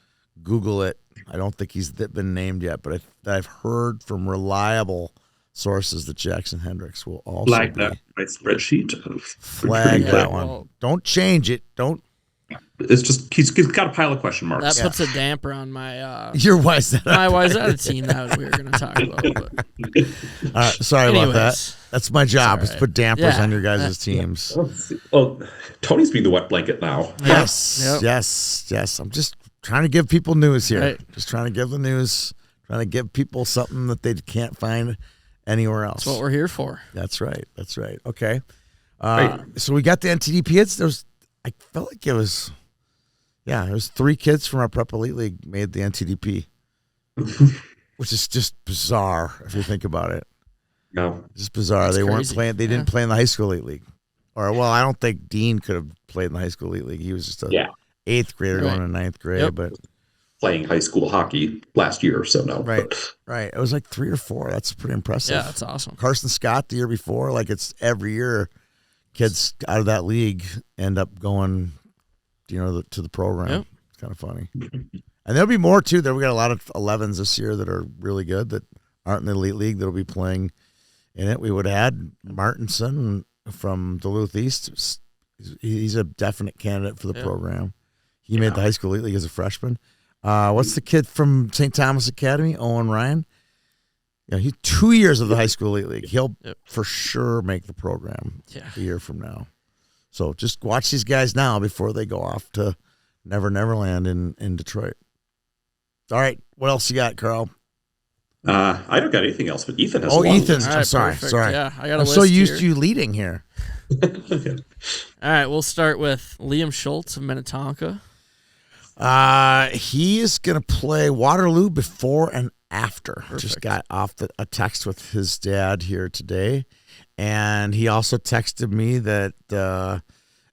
Google it. I don't think he's been named yet, but I've heard from reliable sources that Jackson Hendricks will also flag that my spreadsheet. Flag that one. Well, don't change it. Don't. It's just he's got a pile of question marks. That puts a damper on my your Wayzata. My Wayzata team that we were going to talk about. But. Sorry about that. That's my job. Is put dampers on your guys' teams. Well, Tony's being the wet blanket now. Yes. I'm just trying to give people news here. Right. Just trying to give the news. Trying to give people something that they can't find anywhere else. That's what we're here for. That's right. Okay. So we got the NTDP. I felt like it was 3 kids from our Prep Elite League made the NTDP, which is just bizarre if you think about it. No. Just bizarre. That's they weren't crazy. playing. They didn't play in the high school elite league, or well, I don't think Dean could have played in the high school elite league. He was just a eighth grader going to ninth grade, but playing high school hockey last year or so now. Right. It was like 3 or 4. That's pretty impressive. Yeah, that's awesome. Carson Scott the year before, like it's every year, kids out of that league end up going, to the program. Yep. It's kind of funny. And there'll be more too. We got a lot of 11s this year that are really good that aren't in the elite league that'll be playing in it. We would add Martinson from Duluth East. He's a definite candidate for the program. He made the high school elite league as a freshman. What's the kid from St. Thomas Academy, Owen Ryan? He's 2 years of the high school elite league. He'll for sure make the program a year from now. So just watch these guys now before they go off to Neverland in Detroit. All right, what else you got, Carl? I don't got anything else, but Ethan has. Ethan. Right, I'm sorry. perfect. Sorry. Yeah, I got a I'm list so used here. to you leading here. All right, we'll start with Liam Schultz of Minnetonka. He is going to play Waterloo before and after. Perfect. Just got off a text with his dad here today, and he also texted me that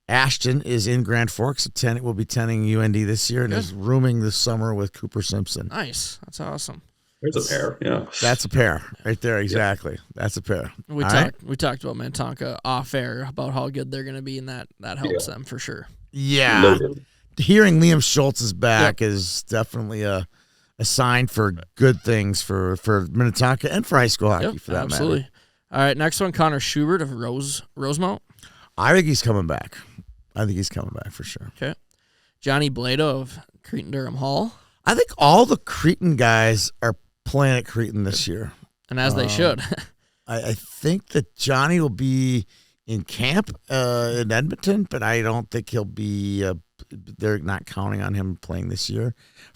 Ashton is in Grand Forks. Will be attending UND this year and is rooming this summer with Cooper Simpson. Nice, that's awesome. There's a pair. Yeah, that's a pair right there. Exactly, that's a pair. We talked about Minnetonka off air about how good they're going to be, and that helps them for sure. Yeah. Loaded. Hearing Liam Schultz is back is definitely a sign for good things for Minnetonka and for high school hockey for that absolutely. matter. All right, next one, Connor Schubert of Rosemount. I think he's coming back. For sure. Okay. Johnny Blado of Cretin-Durham Hall. I think all the Cretin guys are playing at Cretin this year. And as they should. I think that Johnny will be in camp in Edmonton, but I don't think he'll be they're not counting on him playing this year.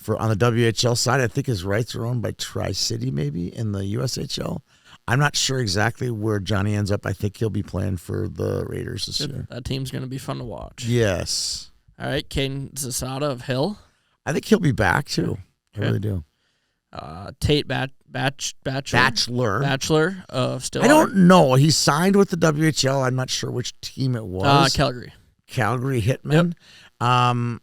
On the WHL side, I think his rights are owned by Tri-City maybe in the USHL. I'm not sure exactly where Johnny ends up. I think he'll be playing for the Raiders this year. That team's going to be fun to watch. Yes. All right, Caden Zasada of Hill. I think he'll be back too. I really do. Tate Bachelor of Stillwater. I don't know. He signed with the WHL. I'm not sure which team it was. Calgary Hitmen. Yep. I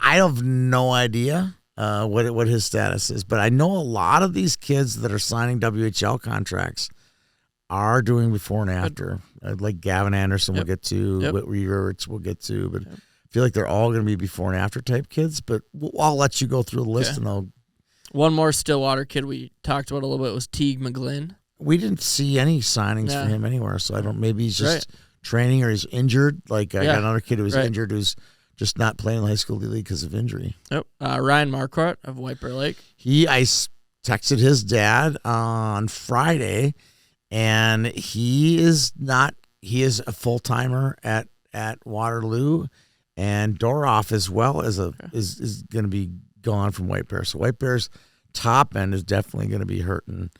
have no idea what his status is, but I know a lot of these kids that are signing WHL contracts are doing before and after. Like Gavin Anderson we'll get to, Whit Reaverts we'll get to, but I feel like they're all going to be before and after type kids, but I'll let you go through the list and I'll... One more Stillwater kid we talked about a little bit was Teague McGlynn. We didn't see any signings for him anywhere, so I don't... Maybe he's just training or he's injured. Like I got another kid who was injured who's just not playing in the high school league because of injury. Yep. Ryan Marquardt of White Bear Lake. I texted his dad on Friday, and he is a full-timer at Waterloo, and Doroff as well as is going to be gone from White Bear. So White Bear's top end is definitely going to be hurting.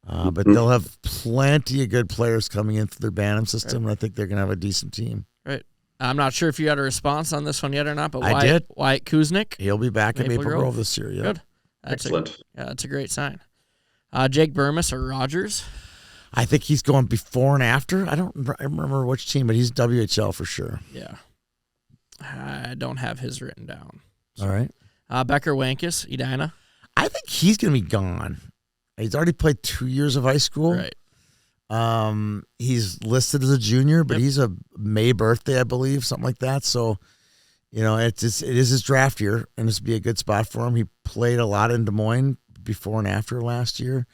But they'll have plenty of good players coming in through their Bantam system, and I think they're going to have a decent team. Right. I'm not sure if you had a response on this one yet or not, but I did. Wyatt Kuznick. He'll be back at Maple Grove this year. Yeah. Good. Excellent. That's a great sign. Jake Burmis or Rogers. I think he's going before and after. I remember which team, but he's WHL for sure. Yeah. I don't have his written down. All right. Becker Wankus, Edina. I think he's going to be gone. He's already played 2 years of high school. Right. He's listed as a junior, but he's a May birthday, I believe, something like that. So, it is his draft year, and this would be a good spot for him. He played a lot in Des Moines before and after last year.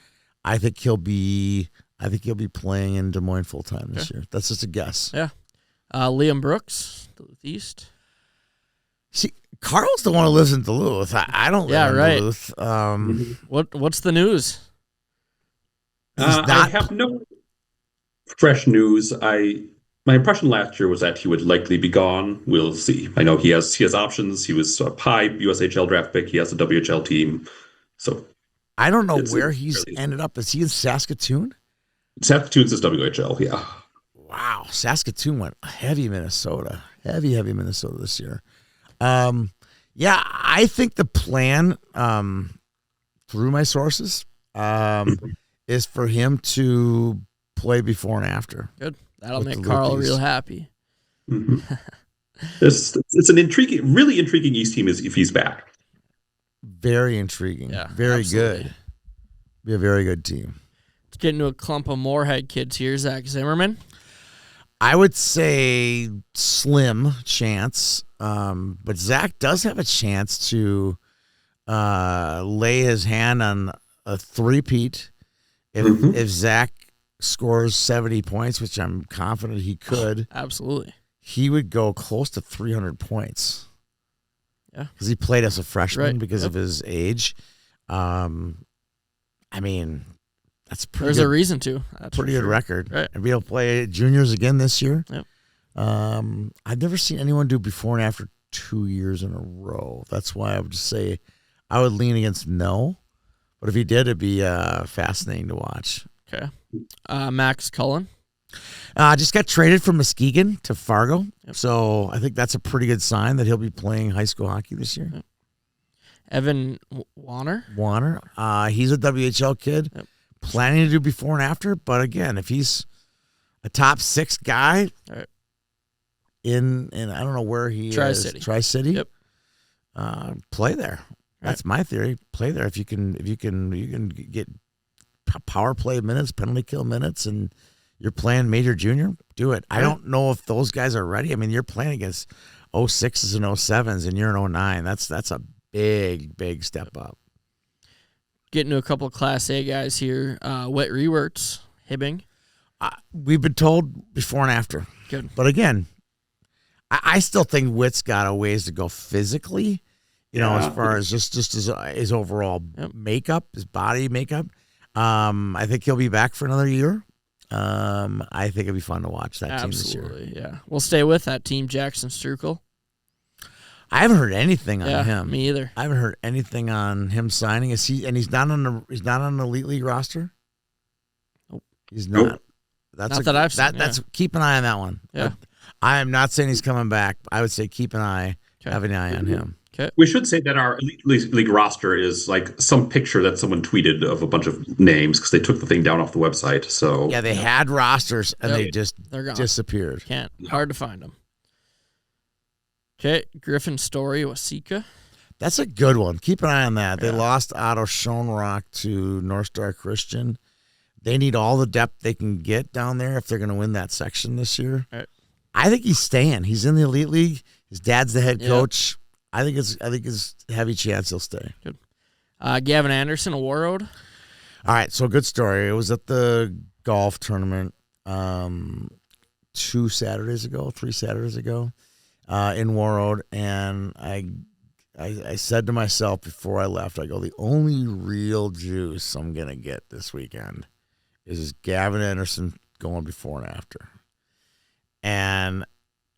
I think he'll be playing in Des Moines full time this year. That's just a guess. Yeah. Liam Brooks, Duluth East. See, Carl's the one who lives in Duluth. I don't live in Duluth. What's the news? I have no fresh news. My impression last year was that he would likely be gone. We'll see. I know he has options. He was a high USHL draft pick. He has a WHL team. So I don't know where he's ended up. Is he in Saskatoon? Saskatoon's his WHL, yeah. Wow. Saskatoon went heavy Minnesota. Heavy Minnesota this year. Yeah, I think the plan, through my sources, is for him to play before and after. Good. That'll With make the Carl rookies. real happy. Mm-hmm. It's an really intriguing East team if he's back. Very intriguing. Yeah, Very absolutely. good. Be a very good team. Let's get into a clump of Moorhead kids here. Zach Zimmerman. I would say slim chance, but Zach does have a chance to lay his hand on a three-peat. If Zach scores 70 points, which I'm confident he could, Absolutely. he would go close to 300 points. Yeah. Because he played as a freshman Right. because of his age. I mean, that's pretty There's good. a reason to. That's Pretty for good sure. record. Right. And he'll play juniors again this year. Yep. I've never seen anyone do before and after 2 years in a row. That's why I would just say I would lean against no. But if he did, it'd be fascinating to watch. Okay. Max Cullen. Just got traded from Muskegon to Fargo. Yep. So I think that's a pretty good sign that he'll be playing high school hockey this year. Yep. Evan Warner. He's a WHL kid. Yep. Planning to do before and after. But again, if he's a top 6 guy right. in I don't know where he Tri-City. is. Tri-City. Yep. Play there. That's my theory. Play there if you can get power play minutes, penalty kill minutes, and you're playing major junior. Do it. I don't know if those guys are ready. I mean, you're playing against 06s and 07s, and you're an 09. That's a big step up. Getting to a couple of Class A guys here. Whit Rewerts, Hibbing. We've been told before and after. Good. But again, I still think Whit's got a ways to go physically. As far as just his overall makeup, his body makeup. I think he'll be back for another year. I think it'd be fun to watch that team this year. Absolutely, yeah. We'll stay with that team, Jackson Strukel. I haven't heard anything on him. Me either. I haven't heard anything on him signing. Is he? And he's not on the Elite League roster. Nope. He's not. Nope. That's that I've seen. That's keep an eye on that one. Yeah. I am not saying he's coming back. I would say keep an eye, have an eye on him. Okay. We should say that our Elite League roster is like some picture that someone tweeted of a bunch of names because they took the thing down off the website. So yeah, they had rosters and they just They're gone. disappeared. Can't. Hard to find them. Okay, Griffin Story, Wasika. That's a good one. Keep an eye on that. Yeah. They lost Otto Schoenrock to North Star Christian. They need all the depth they can get down there if they're going to win that section this year. Right. I think he's staying. He's in the Elite League. His dad's the head coach. I think it's a heavy chance he'll stay. Good. Gavin Anderson, a War Road. All right, so good story. It was at the golf tournament 3 Saturdays ago in War Road, and I said to myself before I left, I go, the only real juice I'm going to get this weekend is Gavin Anderson going before and after. And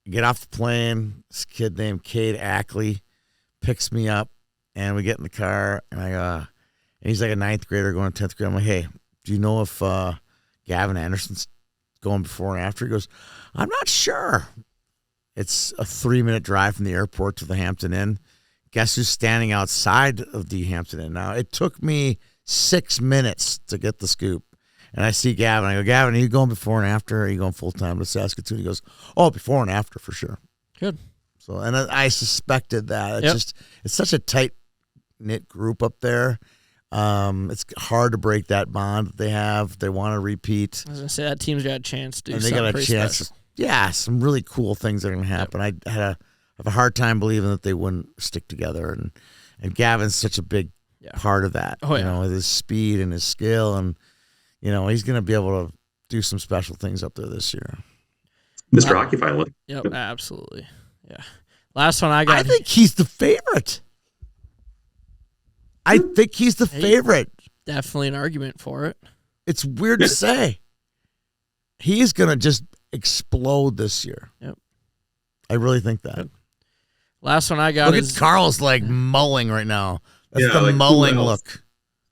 get off the plane, this kid named Cade Ackley picks me up, and we get in the car, and and he's like a 9th grader going to 10th grade. I'm like, hey, do you know if Gavin Anderson's going before and after? He goes, I'm not sure. It's a 3-minute drive from the airport to the Hampton Inn. Guess who's standing outside of the Hampton Inn now? It took me 6 minutes to get the scoop. And I see Gavin. I go, Gavin, are you going before and after? Or are you going full-time to Saskatoon? He goes, oh, before and after for sure. Good. So, and I suspected that. It's such a tight-knit group up there. It's hard to break that bond that they have. They want to repeat. I was going to say, that team's got a chance to do and they something got a pretty chance. special. Yeah, some really cool things are going to happen. I have a hard time believing that they wouldn't stick together. And Gavin's such a big part of that. Oh, yeah. With his speed and his skill. And, he's going to be able to do some special things up there this year. Mr. Hockey finally. Yep, absolutely. Yeah. Last one I got. I think he's the favorite. Definitely an argument for it. It's weird to say. He's going to just explode this year. Yep. I really think that. Yep. Last one I got Look at Carl's like mulling right now. That's the like, mulling look.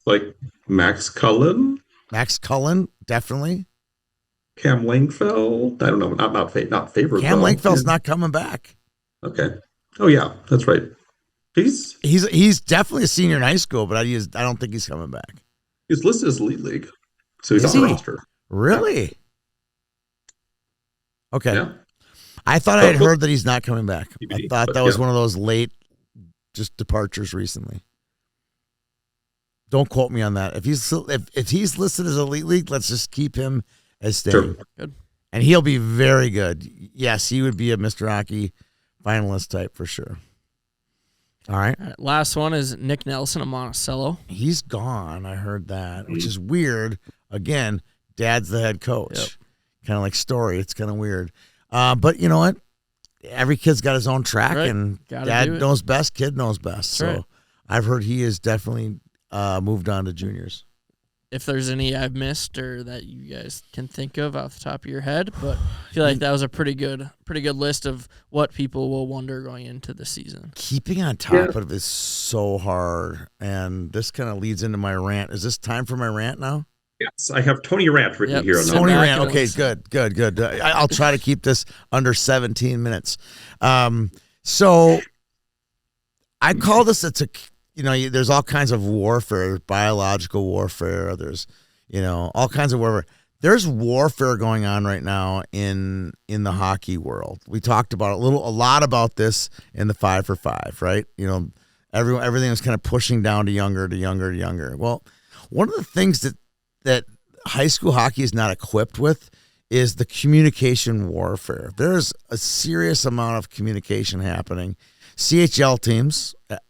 Like Max Cullen? Max Cullen, definitely. Cam Langfeld? I don't know. Not favorite. Cam Langfeld's not coming back. Okay. Oh yeah, that's right. He's definitely a senior in high school, but I don't think he's coming back. He's listed as Elite League, so he's on the roster. Really? Okay. Yeah. I thought I had heard that he's not coming back. I TBD, thought but that was yeah. one of those late just departures recently. Don't quote me on that. If he's listed as elite league, let's just keep him as staying. Sure. Good. And he'll be very good. Yes, he would be a Mr. Hockey finalist type for sure. All right. All right, last one is Nick Nelson of Monticello. He's gone. I heard that, which is weird. Again, dad's the head coach. Yep. Kind of like Story. It's kind of weird. But you know what? Every kid's got his own track, Right. and Gotta dad do it. knows best, kid knows best. So right. I've heard he is definitely moved on to juniors. If there's any I've missed or that you guys can think of off the top of your head, but I feel like that was a pretty good list of what people will wonder going into the season. Keeping on top of it is so hard, and this kind of leads into my rant. Is this time for my rant now? Yes, I have Tony Rant written Yep, here. On so the Tony back Rant. and Okay, listen. good. I'll try to keep this under 17 minutes. So I call this, there's all kinds of warfare, biological warfare. There's, all kinds of warfare. There's warfare going on right now in the hockey world. We talked about a lot about this in the 5-for-5, right? Everything was kind of pushing down to younger. Well, one of the things that high school hockey is not equipped with is the communication warfare. There's a serious amount of communication happening. CHL teams, the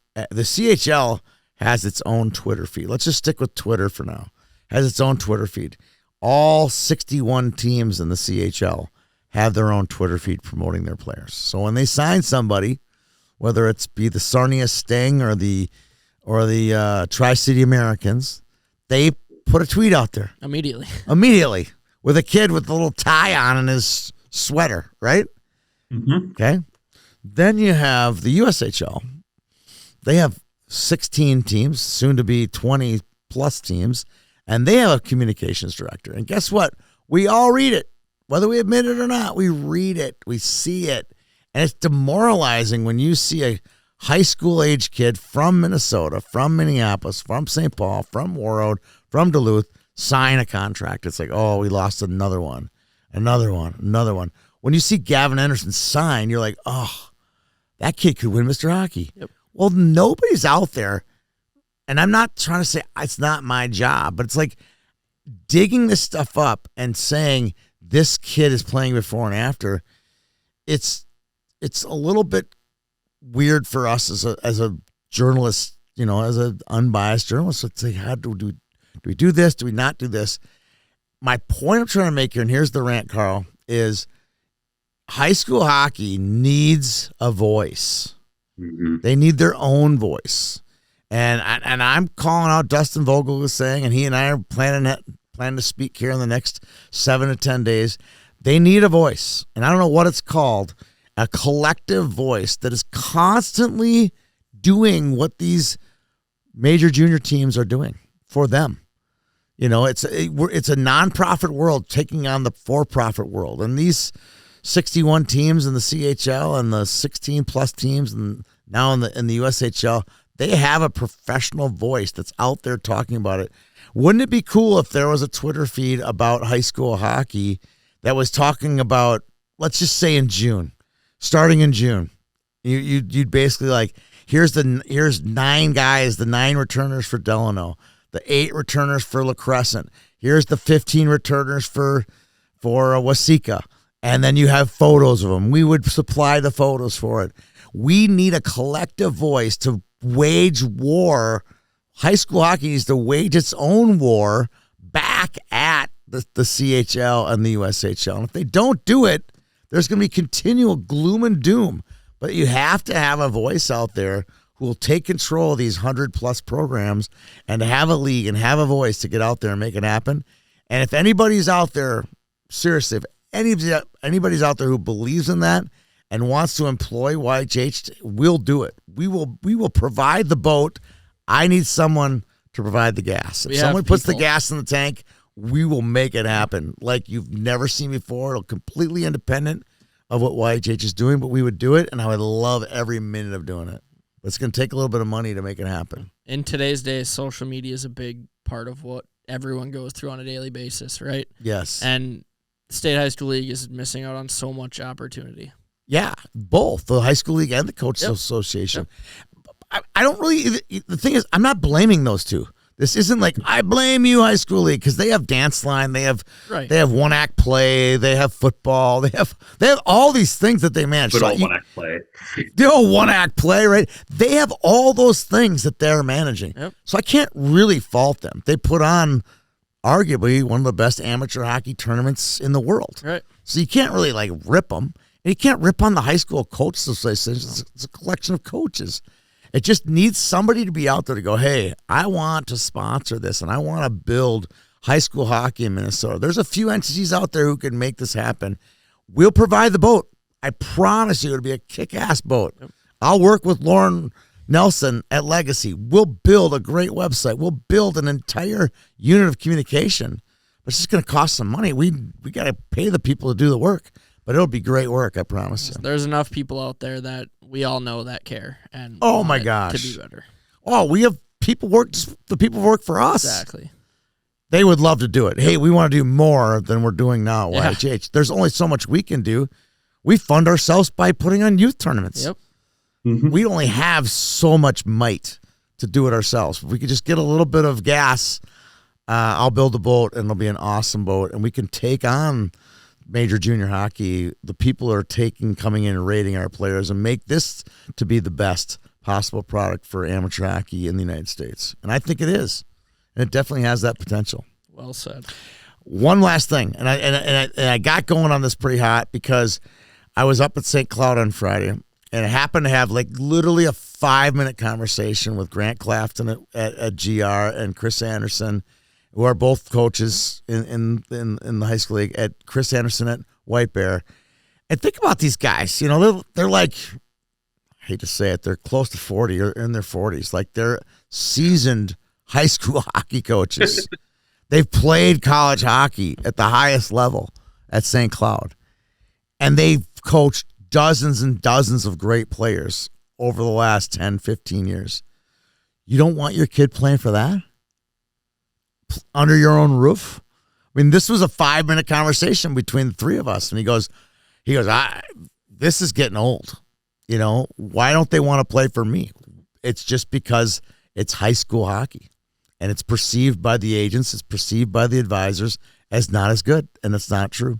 CHL has its own Twitter feed. Let's just stick with Twitter for now. Has its own Twitter feed. All 61 teams in the CHL have their own Twitter feed promoting their players. So when they sign somebody, whether it's be the Sarnia Sting or the Tri-City Americans, they put a tweet out there immediately with a kid with a little tie on and his sweater, right? Mm-hmm. Okay. Then you have the USHL. They have 16 teams, soon to be 20 plus teams, and they have a communications director. And guess what? We all read it. Whether we admit it or not, we read it. We see it. And it's demoralizing when you see a high school age kid from Minnesota, from Minneapolis, from St. Paul, from Warroad, from Duluth, sign a contract. It's like, oh, we lost another one. When you see Gavin Anderson sign, you're like, oh, that kid could win Mr. Hockey. Yep. Well, nobody's out there, and I'm not trying to say it's not my job, but it's like digging this stuff up and saying this kid is playing before and after. It's a little bit weird for us as a journalist, as an unbiased journalist. It's like, how do we do this? Do we not do this? My point I'm trying to make here, and here's the rant, Carl, is high school hockey needs a voice. Mm-hmm. They need their own voice. And I'm calling out Dustin Vogel was saying, and he and I are planning to speak here in the next 7 to 10 days. They need a voice. And I don't know what it's called, a collective voice that is constantly doing what these major junior teams are doing for them. It's a nonprofit world taking on the for-profit world. And these 61 teams in the CHL and the 16 plus teams and now in the USHL, they have a professional voice that's out there talking about it. Wouldn't it be cool if there was a Twitter feed about high school hockey that was talking about, let's just say starting in June, you'd basically like, here's 9 guys, the 9 returners for Delano, the 8 returners for La Crescent. Here's the 15 returners for Waseca. And then you have photos of them. We would supply the photos for it. We need a collective voice to wage war. High school hockey needs to wage its own war back at the CHL and the USHL. And if they don't do it, there's going to be continual gloom and doom. But you have to have a voice out there who will take control of these 100-plus programs and have a league and have a voice to get out there and make it happen. And if anybody's out there, seriously, if anybody's out there who believes in that and wants to employ YHH, we'll do it. We will provide the boat. I need someone to provide the gas. If someone puts the gas in the tank, we will make it happen like you've never seen before. It'll completely independent of what YHH is doing, but we would do it, and I would love every minute of doing it. But it's going to take a little bit of money to make it happen. In today's day, social media is a big part of what everyone goes through on a daily basis, right? Yes. And State High School League is missing out on so much opportunity. Yeah, both the high school league and the coaches association. I don't really. The thing is, I'm not blaming those two. This isn't like I blame you, high school league, because they have dance line, they have one act play, they have football, they have all these things that they manage. But all one act play. They're all one act play, right? They have all those things that they're managing. Yep. So I can't really fault them. They put on arguably one of the best amateur hockey tournaments in the world. Right. So you can't really like rip them. And you can't rip on the high school coaches association. It's a collection of coaches. It just needs somebody to be out there to go, hey, I want to sponsor this and I want to build high school hockey in Minnesota. There's a few entities out there who can make this happen. We'll provide the boat. I promise you it'll be a kick-ass boat. Yep. I'll work with Lauren Nelson at Legacy. We'll build a great website. We'll build an entire unit of communication. But it's just going to cost some money. We got to pay the people to do the work. But it'll be great work, I promise you. There's enough people out there that we all know that care and oh my gosh, to be better. Oh, we have people work. The people work for us. Exactly. They would love to do it. Hey, we want to do more than we're doing now. Yeah. YHH. There's only so much we can do. We fund ourselves by putting on youth tournaments. Yep. Mm-hmm. We only have so much might to do it ourselves. If we could just get a little bit of gas, I'll build a boat, and it'll be an awesome boat, and we can take on major junior hockey, the people are coming in and rating our players and make this to be the best possible product for amateur hockey in the United States. And I think it is. And it definitely has that potential. Well said. One last thing, and I got going on this pretty hot because I was up at St. Cloud on Friday, and I happened to have like literally a 5-minute conversation with Grant Clafton at GR and Chris Anderson, who are both coaches in the high school league, at Chris Anderson at White Bear. And think about these guys. You know, they're like, I hate to say it, they're close to 40 or in their 40s. Like, they're seasoned high school hockey coaches. They've played college hockey at the highest level at St. Cloud. And they've coached dozens and dozens of great players over the last 10, 15 years. You don't want your kid playing for that? Under your own roof? I mean, this was a 5-minute conversation between the three of us. And he goes, this is getting old. You know, why don't they want to play for me? It's just because it's high school hockey. And it's perceived by the agents, it's perceived by the advisors as not as good. And it's not true.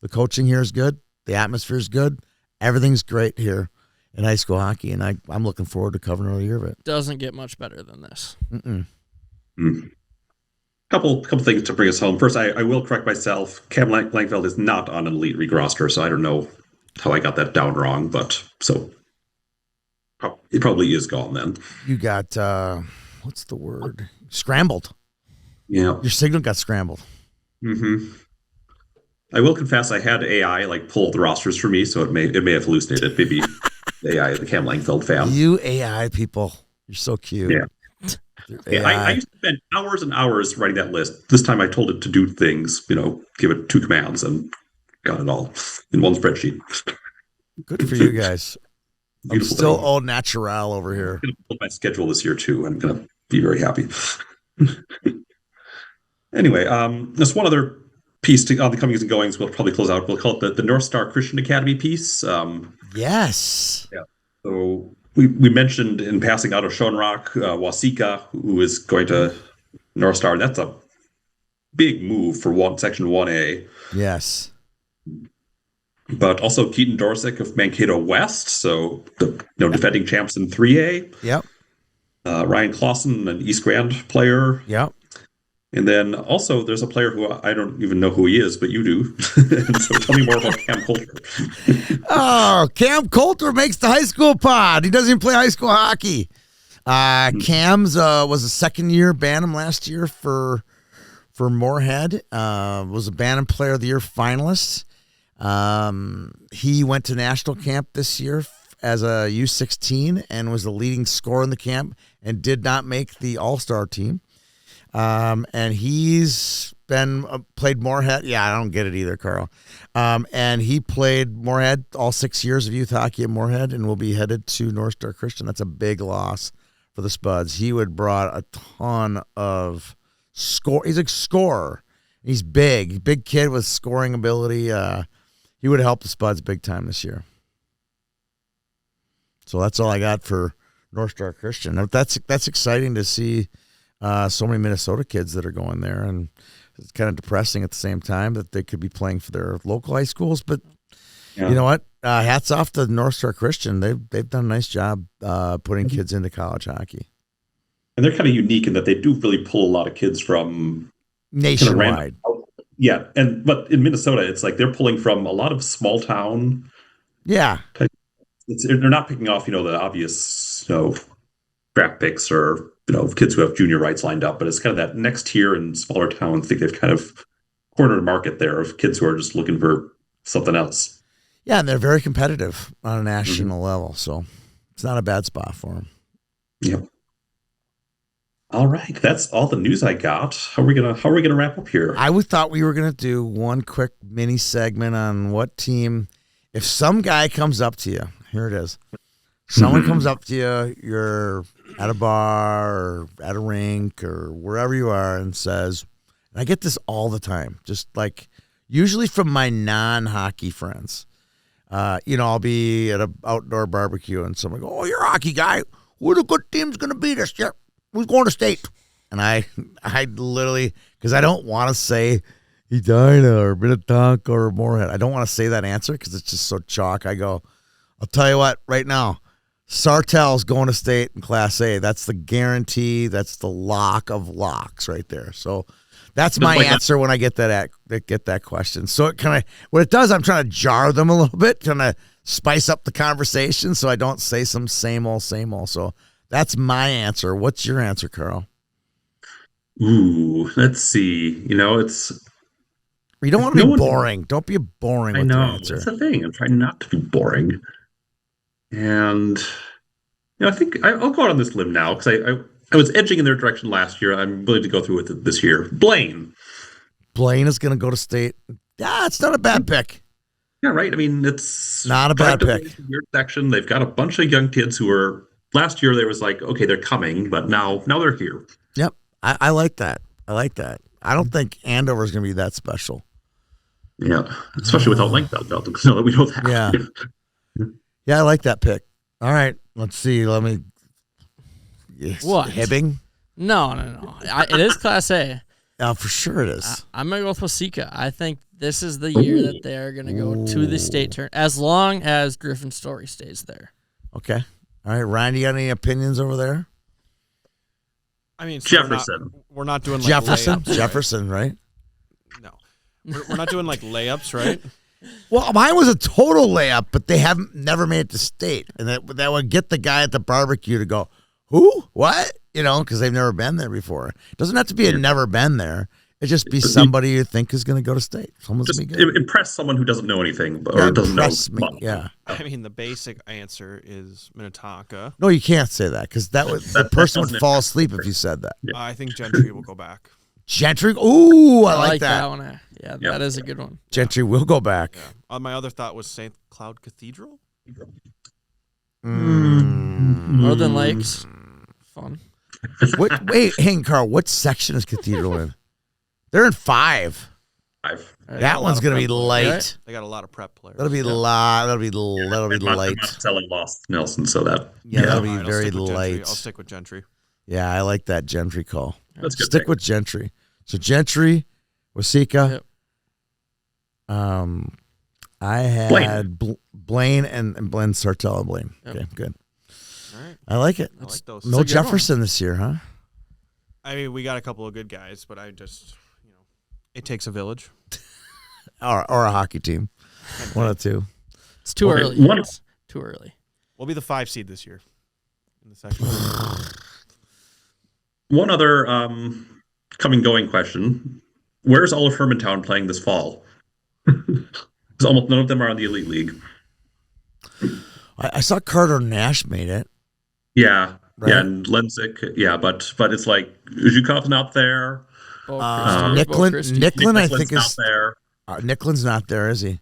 The coaching here is good. The atmosphere is good. Everything's great here in high school hockey. And I'm looking forward to covering another year of it. Doesn't get much better than this. Couple things to bring us home. First, I will correct myself. Cam Langfeld is not on an elite Rink roster, so I don't know how I got that down wrong, but so it probably is gone then. You got, what's the word? Scrambled. Yeah. Your signal got scrambled. Mm-hmm. I will confess I had AI pull the rosters for me, so it may have hallucinated. Maybe AI, the Cam Langfeld fan. You AI people. You're so cute. Yeah. I used to spend hours and hours writing that list. This time I told it to do things, give it 2 commands and got it all in one spreadsheet. Good for you guys. I'm still thing. au natural over here. I'm going to build my schedule this year too. I'm going to be very happy. Anyway, there's one other piece on the comings and goings. We'll probably close out. We'll call it the North Star Christian Academy piece. Yes. Yeah. So we mentioned in passing out of Schoenrock, Wasika, who is going to North Star. That's a big move for Section 1A. Yes. But also Keaton Dorsick of Mankato West, so defending champs in 3A. Yep. Ryan Clausen, an East Grand player. Yep. And then also there's a player who I don't even know who he is, but you do. So tell me more about Cam Coulter. Oh, Cam Coulter makes the high school pod. He doesn't even play high school hockey. Cam's was a second-year Bantam last year for Moorhead. Was a Bantam Player of the Year finalist. He went to national camp this year as a U16 and was the leading scorer in the camp and did not make the all-star team. And he's played Moorhead. Yeah, I don't get it either, Carl. And he played Moorhead all 6 years of youth hockey at Moorhead and will be headed to North Star Christian. That's a big loss for the Spuds. He would brought a ton of score. He's a scorer. He's big kid with scoring ability. He would have helped the Spuds big time this year. So that's all I got for North Star Christian. That's exciting to see so many Minnesota kids that are going there, and it's kind of depressing at the same time that they could be playing for their local high schools. But you know what? Hats off to North Star Christian. They've done a nice job putting kids into college hockey. And they're kind of unique in that they do really pull a lot of kids from nationwide. Yeah, but in Minnesota, it's like they're pulling from a lot of small town. Yeah, they're not picking off the obvious draft picks or kids who have junior rights lined up, but it's kind of that next tier in smaller towns. I think they've kind of cornered a market there of kids who are just looking for something else. Yeah, and they're very competitive on a national level, so it's not a bad spot for them. Yep. All right, that's all the news I got. How are we gonna wrap up here? I thought we were gonna do one quick mini segment on what team. If some guy comes up to you, here it is. Someone comes up to you, you're at a bar or at a rink or wherever you are, and says, and I get this all the time, just like usually from my non-hockey friends. I'll be at an outdoor barbecue and someone go, "Oh, you're a hockey guy. Who the good team's gonna beat us? Yeah. Who's going to state?" And I literally, because I don't want to say Edina or Minnetonka or Moorhead. I don't want to say that answer because it's just so chalk. I go, I'll tell you what, right now, Sartell's going to state in Class A. That's the guarantee. That's the lock of locks right there. So that's my answer when I get that question. So it kind of, what it does, I'm trying to jar them a little bit, trying to spice up the conversation so I don't say some same old. So that's my answer. What's your answer, Carl? Ooh, let's see. You don't want to be boring. Don't be boring with your answer. That's the thing. I'm trying not to be boring. And I think I'll go out on this limb now because I was edging in their direction last year. I'm willing to go through with it this year. Blaine is going to go to state. Yeah, it's not a bad pick. Yeah, right. I mean, it's not a bad pick. Weird section. They've got a bunch of young kids who are. Last year, there was like, okay, they're coming, but now they're here. Yep. I like that. I don't think Andover's going to be that special. Yeah, especially without Langfeld. Now that we know that. Yeah. Yeah, I like that pick. All right. Let's see. Let me. Yes. What? Hibbing? No. It is Class A. Oh, for sure it is. I'm going to go with Waseca. I think this is the year that they're going to go to the state tournament, as long as Griffin Story stays there. Okay. All right, Ryan, you got any opinions over there? I mean, so Jefferson. We're not doing like Jefferson. layups, Jefferson, right? No, we're not doing like layups, right? Well, mine was a total layup, but they never made it to state, and that would get the guy at the barbecue to go, "Who? What?" Because they've never been there before. It doesn't have to be a never been there. It just be somebody you think is going to go to state. Someone's just gonna be good. Impress someone who doesn't know anything or doesn't know. Yeah. I mean, the basic answer is Minnetonka. No, you can't say that because the person would fall asleep if you said that. Yeah. I think Gentry will go back. Gentry. Ooh, I like that. One. Yeah, that is a good one. Gentry will go back. Yeah. My other thought was St. Cloud Cathedral. Northern Lakes. Fun. Wait, hang, Carl. What section is Cathedral in? They're in 5. That one's gonna be light. Right? They got a lot of prep players. That'll be light. Selling lost Nelson, so that that'll be very light. I'll stick with Gentry. Yeah, I like that Gentry call. That's good. Stick with Gentry. So Gentry, Waseca. Yep. I had Blaine and Blaine Sartell and Blaine. Yep. Okay, good. All right. I like it. I like those. No Jefferson this year, huh? I mean, we got a couple of good guys, but I just, it takes a village. or a hockey team. One or two. It's too early. It's too early. We'll be the 5 seed this year in the second. One other coming-going question. Where's all of Hermantown playing this fall? Because almost none of them are on the Elite League. I saw Carter Nash made it. Yeah. Right? Yeah, and Lenzik. Yeah, but it's like Zhukov's not there. Nicklin, I think, not is there. Nicklin's not there, is he?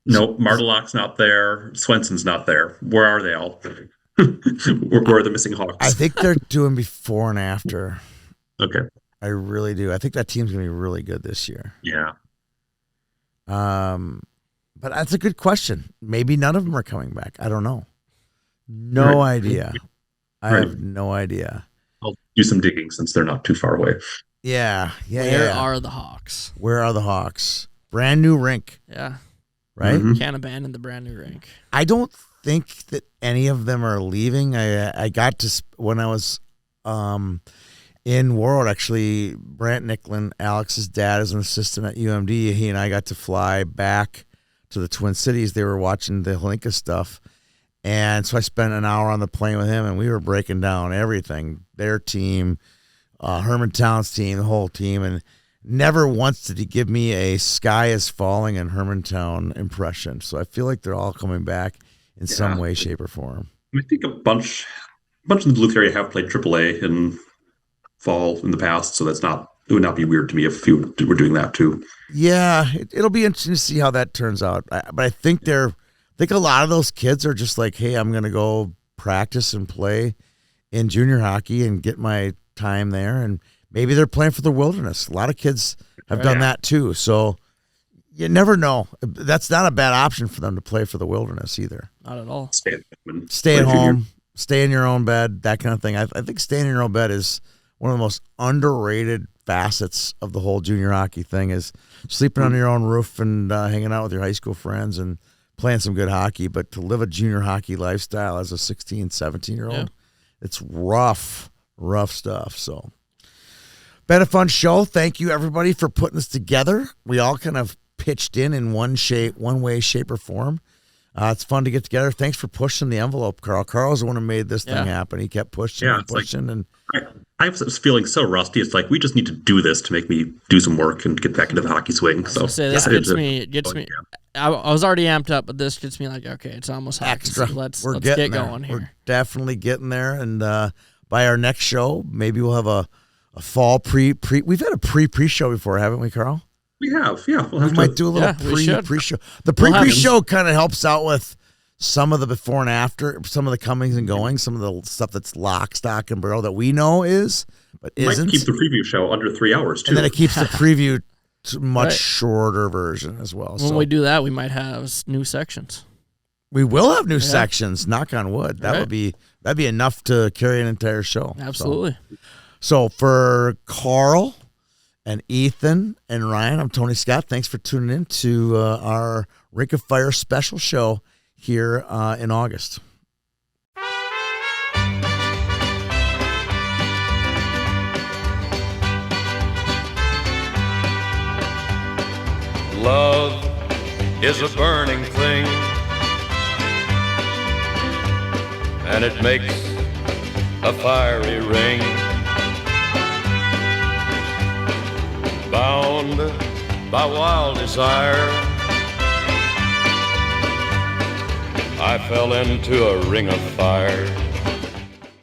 Nope. Martelok's not there. Swenson's not there. Where are they all? Where are the missing Hawks? I think they're doing before and after. Okay. I really do. I think that team's going to be really good this year. Yeah. But that's a good question. Maybe none of them are coming back. I don't know. No idea. I have no idea. I'll do some digging since they're not too far away. Yeah. Where are the Hawks? Where are the Hawks? Brand new rink. Yeah. Right? Can't abandon the brand new rink. I don't think that any of them are leaving. I got to, when I was in Warroad, actually, Brant Nicklin, Alex's dad, is an assistant at UMD. He and I got to fly back to the Twin Cities. They were watching the Hlinka stuff. And so I spent an hour on the plane with him, and we were breaking down everything, their team, Hermantown's team, the whole team. And never once did he give me a sky is falling in Hermantown impression. So I feel like they're all coming back in some way, shape, or form. I think a bunch of the Duluth area have played AAA in fall in the past, so it would not be weird to me if you were doing that too. Yeah, it'll be interesting to see how that turns out. But I think a lot of those kids are just like, hey, I'm going to go practice and play in junior hockey and get my time there. And maybe they're playing for the Wilderness. A lot of kids have done that too. So you never know. That's not a bad option for them to play for the Wilderness either. Not at all. Stay at home, stay in your own bed, that kind of thing. I think staying in your own bed is one of the most underrated facets of the whole junior hockey thing, is sleeping under your own roof and hanging out with your high school friends and playing some good hockey. But to live a junior hockey lifestyle as a 16, 17-year-old, it's rough stuff. So been a fun show. Thank you, everybody, for putting this together. We all kind of pitched in one way, shape, or form. It's fun to get together. Thanks for pushing the envelope, Carl. Carl's the one who made this thing happen. He kept pushing and pushing. And I was feeling so rusty. It's like, we just need to do this to make me do some work and get back into the hockey swing. So this gets me. I was already amped up, but this gets me like, okay, it's almost extra. So let's get going here. We're definitely getting there. And by our next show, maybe we'll have a fall pre. We've had a pre-show before, haven't we, Carl? We have, yeah. We might do a little pre-show. The pre-show kind of helps out with some of the before and after, some of the comings and goings, some of the stuff that's lock, stock, and barrel that we know but isn't. Might keep the preview show under 3 hours, too. And then it keeps the preview to much shorter version as well. When we do that, we might have new sections. We will have new sections, knock on wood. That'd be enough to carry an entire show. Absolutely. So for Carl and Ethan and Ryan, I'm Tony Scott. Thanks for tuning in to our Rink of Fire special show here in August. Love is a burning thing, and it makes a fiery ring. Bound by wild desire, I fell into a ring of fire.